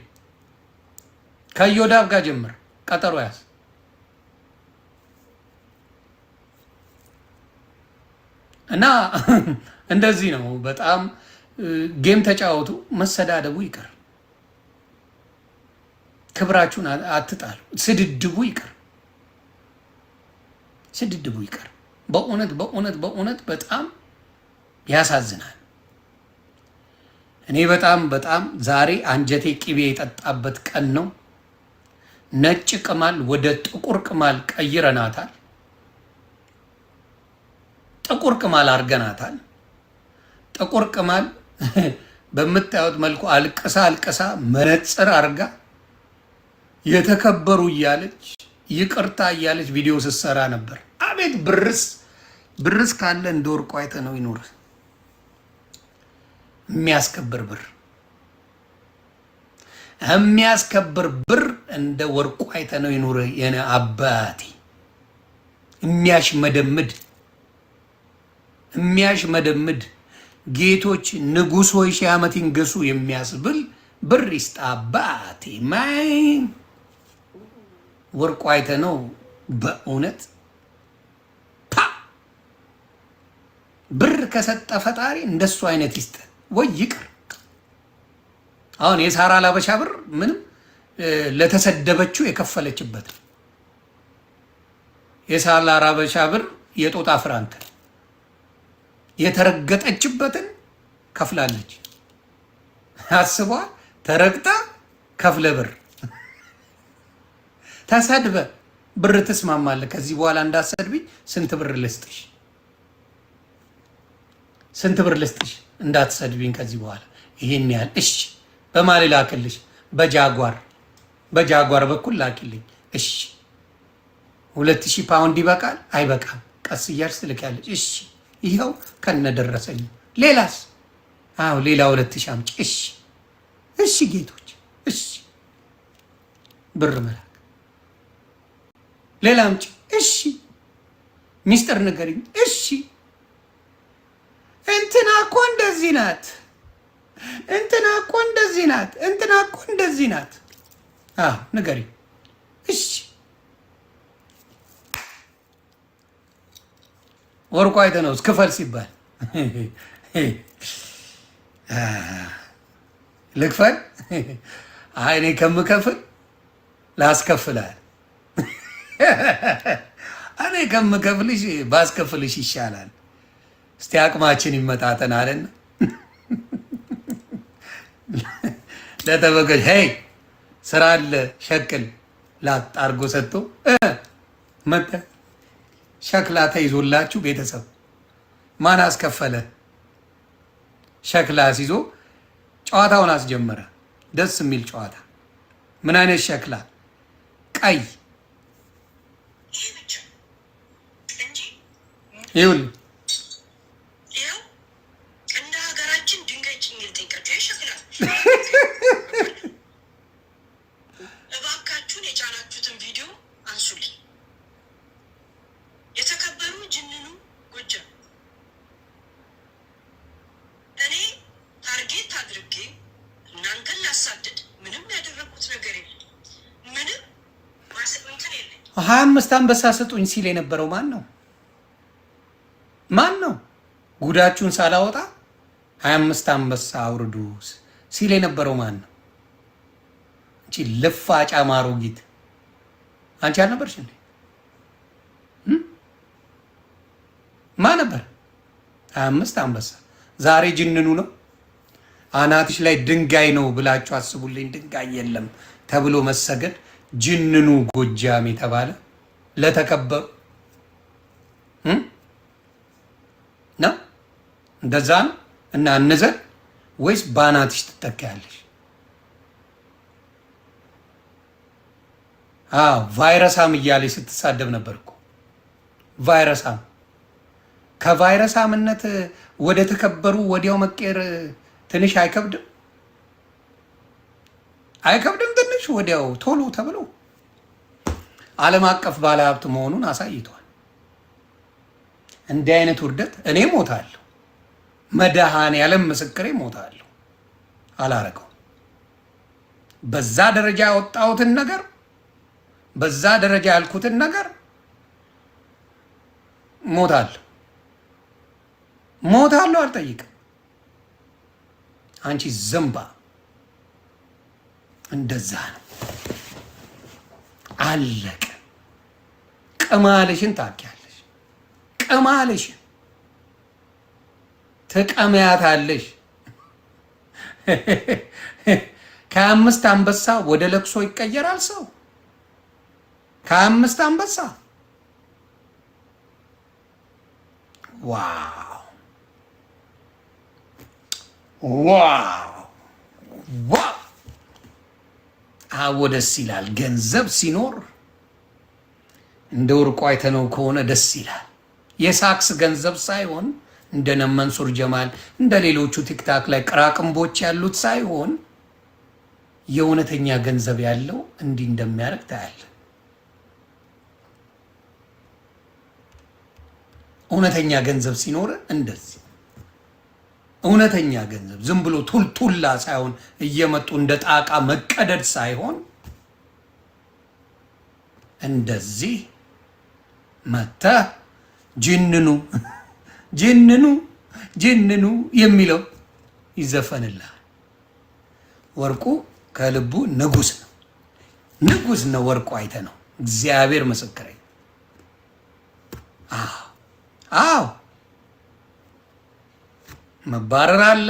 Speaker 1: ከዮዳብ ጋር ጀምር፣ ቀጠሮ ያዝ። እና እንደዚህ ነው። በጣም ጌም ተጫወቱ፣ መሰዳደቡ ይቀር፣ ክብራችሁን አትጣሉ፣ ስድድቡ ይቀር። በእውነት በጣም ያሳዝናል። እኔ በጣም ዛሬ አንጀቴ ቅቤ የጠጣበት ቀን ነው። ነጭ ቅማል ወደ ጥቁር ቅማል ቀይረናታል። ጥቁር ቅማል አርገናታል። ጥቁር ቅማል በምታዩት መልኩ አልቅሳ መነጽር አርጋ የተከበሩ እያለች ይቅርታ እያለች ቪዲዮ ስትሰራ ነበር። አቤት ብርስ ካለ እንደ ወርቁ አይተህ ነው ይኖር። የሚያስከብር ብር እንደ ወርቁ አይተህ ነው ይኖር። የኔ አባቴ የሚያሽመደምድ ጌቶች ንጉሶች ሺህ ዓመት ይንገሱ የሚያስብል ብር ይስጥ አባቴ። ማይ ወርቁ አይተህ ነው በእውነት ብር ከሰጠ ፈጣሪ እንደሱ አይነት ይስጥ ወይ ይቅር። አሁን የሳራ ላበሻ ብር ምንም ለተሰደበችው የከፈለችበት፣ የሳራ ላበሻ ብር የጦጣ ፍራንክ የተረገጠችበትን ከፍላለች። አስቧ፣ ተረግጣ ከፍለ ብር ተሰድበ ብር ትስማማለህ። ከዚህ በኋላ እንዳሰድብኝ ስንት ብር ልስጥሽ እንዳትሰድብኝ ከዚህ በኋላ ይሄን ያህል። እሺ በማሌ ላክልሽ፣ በጃጓር በኩል ላኪልኝ። እሺ 2000 ፓውንድ ይበቃል አይበቃም? ቀስ እያልሽ ትልኪያለሽ። እሺ ይኸው ከነደረሰኝ። ሌላስ? አዎ ሌላ 2000 አምጪ። እሺ ጌቶች፣ እሺ ብር መላክ ሌላ አምጪ።
Speaker 3: እሺ ሚስጥር ንገሪኝ። እሺ እንትና እኮ እንደዚህ ናት፣ እንትና እኮ እንደዚህ ናት፣ እንትና እኮ እንደዚህ ናት። ንገሪኝ። እሺ ወርቁ አይተህ ነው ክፈል ሲባል ልክፈል? አይ እኔ ከምከፍል ላስከፍላል። እኔ ከምከፍልሽ ባስከፍልሽ ይሻላል። እስቲ አቅማችን ይመጣጠን አለን። ለተበገ ሄይ ስራ አለ ሸክል ላጥ አድርጎ ሰጥቶ መጣ። ሸክላ ተይዞላችሁ ቤተሰብ ማን አስከፈለ? ሸክላ ሲዞ ጨዋታውን አስጀመረ። ደስ የሚል ጨዋታ። ምን አይነት ሸክላ? ቀይ ይሁን
Speaker 2: እንደ ሀገራችን ድንጋይ ጭኝል ጠይቃቸው ሸክላ። እባካችሁን የጫናችሁትን ቪዲዮ አንሱልኝ። የተከበሩ ጅንኑ ጎጃም እኔ ታርጌት አድርጌ እናንተን ላሳድድ ምንም ያደረጉት ነገር የለም። ምንም ማስቀንትን የለኝ።
Speaker 3: 25 አንበሳ ስጡኝ ሲል የነበረው ማን ነው? ማን ነው? ጉዳችሁን ሳላወጣ 25 አንበሳ አውርዱ ሲል የነበረው ማን ነው? አንቺ ልፋጫ ማሮጊት አንቺ አልነበርሽ እንዴ? ማን ነበር? 25 አንበሳ። ዛሬ ጅንኑ ነው። አናትሽ ላይ ድንጋይ ነው ብላችሁ አስቡልኝ። ድንጋይ የለም ተብሎ መሰገድ ጅንኑ ጎጃም የተባለ ለተከበሩ ነው። እንደዛ ነው። እና እንዘን ወይስ በአናትሽ ትተካያለሽ? ቫይረሳም እያለች ስትሳደብ ነበር እኮ ቫይረሳም። ከቫይረሳምነት ወደ ተከበሩ ወዲያው መቀየር ትንሽ አይከብድም? አይከብድም? ትንሽ ወዲያው ቶሎ ተብሎ ዓለም አቀፍ ባለሀብት መሆኑን አሳይቷል። እንዲህ አይነት ውርደት እኔ ሞታለሁ፣ መድኃኔዓለም ምስክሬ ሞታለሁ። አላረገው። በዛ ደረጃ ያወጣሁትን ነገር፣ በዛ ደረጃ ያልኩትን ነገር ሞታለሁ፣ ሞታለሁ። አልጠይቅም። አንቺ ዘንባ እንደዛ ነው። አለቀ። ቅማልሽን ታውቂያለሽ። ቅማልሽን ትቀሚያታለሽ። ከ25 አንበሳ ወደ ለቅሶ ይቀየራል ሰው። ከ25 አንበሳ ዋው ዋው ዋው! አዎ ደስ ይላል። ገንዘብ ሲኖር እንደ ወርቁ አይተነው ከሆነ ደስ ይላል። የሳክስ ገንዘብ ሳይሆን እንደነ መንሱር ጀማል እንደ ሌሎቹ ቲክታክ ላይ ቅራቅንቦች ያሉት ሳይሆን የእውነተኛ ገንዘብ ያለው እንዲህ እንደሚያደርግ ታያለ። እውነተኛ ገንዘብ ሲኖር እንደዚህ እውነተኛ ገንዘብ ዝም ብሎ ቱልቱላ ሳይሆን እየመጡ እንደ ጣቃ መቀደድ ሳይሆን እንደዚህ መተህ ጅንኑ ጅንኑ ጅንኑ የሚለው ይዘፈንልሃል። ወርቁ ከልቡ ንጉስ ነው፣ ንጉስ ነው ወርቁ። አይተህ ነው። እግዚአብሔር ምስክሬ። አዎ መባረር አለ፣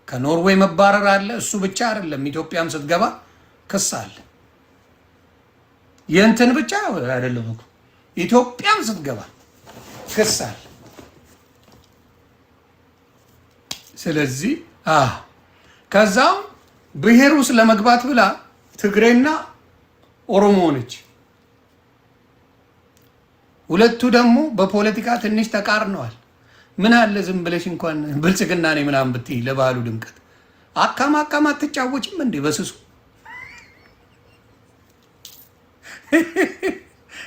Speaker 3: ከኖርዌይ መባረር አለ። እሱ ብቻ አይደለም፣ ኢትዮጵያም ስትገባ ክስ አለ። የእንትን ብቻ አይደለም እኮ ኢትዮጵያም ስትገባ ክስ አለ። ስለዚህ ከዛው ብሔር ውስጥ ለመግባት ብላ ትግሬና ኦሮሞ ነች። ሁለቱ ደግሞ በፖለቲካ ትንሽ ተቃርነዋል። ምን አለ ዝም ብለሽ እንኳን ብልጽግና ነኝ ምናምን ብትይ ለባህሉ ድምቀት አካም አትጫወችም እንዴ? በስሱ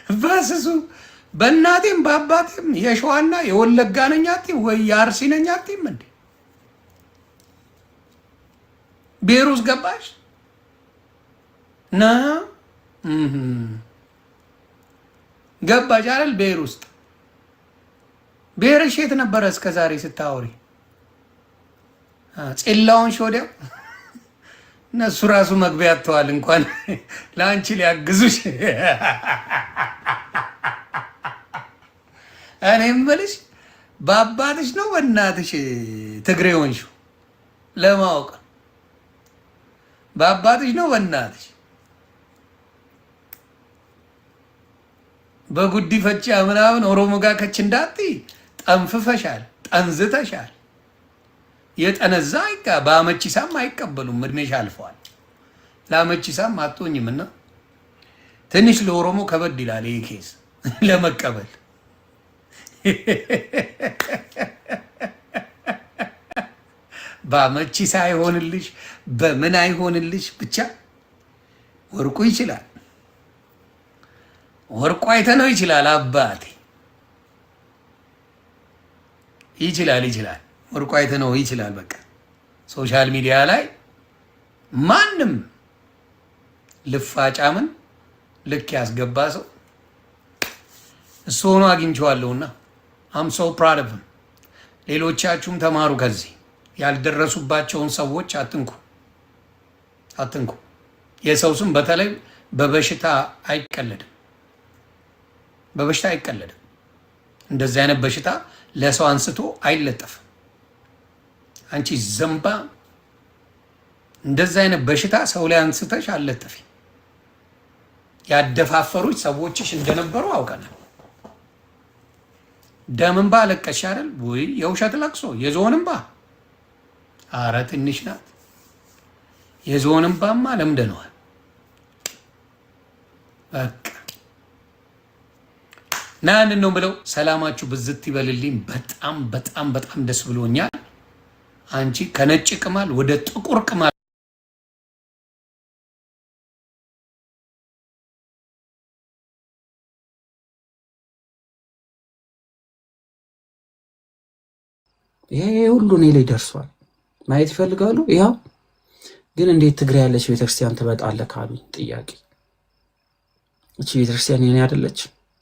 Speaker 3: በስሱ በእናቴም በአባቴም የሸዋና የወለጋ ነኝ አትይም ወይ የአርሲ ነኝ አትይም እንዴ? ብሔር ውስጥ ገባሽ ና ገባሽ አይደል? ብሔር ውስጥ ብሔርሽ የት ነበረ እስከ ዛሬ ስታወሪ? ጼላውን ሾዲያው እነሱ ራሱ መግቢያ አጥተዋል እንኳን ለአንቺ ሊያግዙሽ። እኔ የምልሽ በአባትሽ ነው በእናትሽ ትግሬ ሆንሽው? ለማወቅ በአባትሽ ነው በእናትሽ? በጉዲፈቻ ምናምን ኦሮሞ ጋር ከች እንዳትይ ጠንፍፈሻል፣ ጠንዝተሻል። የጠነዛ በአመቺሳም አይቀበሉም፣ እድሜሽ አልፈዋል። ለአመቺሳም አትሆኝም እና ትንሽ ለኦሮሞ ከበድ ይላል ይሄ ኬስ ለመቀበል። በአመቺሳ አይሆንልሽ፣ በምን አይሆንልሽ፣ ብቻ ወርቁ ይችላል። ወርቁ አይተነው ይችላል። አባቴ ይችላል። ወርቁ አይተነው ይችላል። በቃ ሶሻል ሚዲያ ላይ ማንም ልፋጫምን ልክ ያስገባ ሰው እሱ ሆኖ አግኝቼዋለሁና አም ሶ ፕራውድ ኦፍ። ሌሎቻችሁም ተማሩ ከዚህ። ያልደረሱባቸውን ሰዎች አትንኩ። የሰው ስም በተለይ በበሽታ አይቀለድም። እንደዚህ አይነት በሽታ ለሰው አንስቶ አይለጠፍም። አንቺ ዘንባ እንደዚህ አይነት በሽታ ሰው ላይ አንስተሽ አልለጠፊ። ያደፋፈሩች ሰዎችሽ እንደነበሩ አውቀናል። ደም እንባ አለቀሽ አይደል ወይ? የውሸት ለቅሶ የዝሆን እንባ። አረ ትንሽ ናት። የዝሆን እንባማ ለምደነዋል። በቃ ናንን ነው ብለው ሰላማችሁ ብዝት ይበልልኝ። በጣም ደስ ብሎኛል። አንቺ ከነጭ ቅማል ወደ ጥቁር ቅማል
Speaker 7: ይሄ ሁሉ እኔ ላይ ደርሷል። ማየት ይፈልጋሉ። ያው ግን እንዴት ትግራይ ያለች ቤተክርስቲያን ትበጣለህ ካሉ ጥያቄ፣ እቺ ቤተክርስቲያን የኔ አይደለች?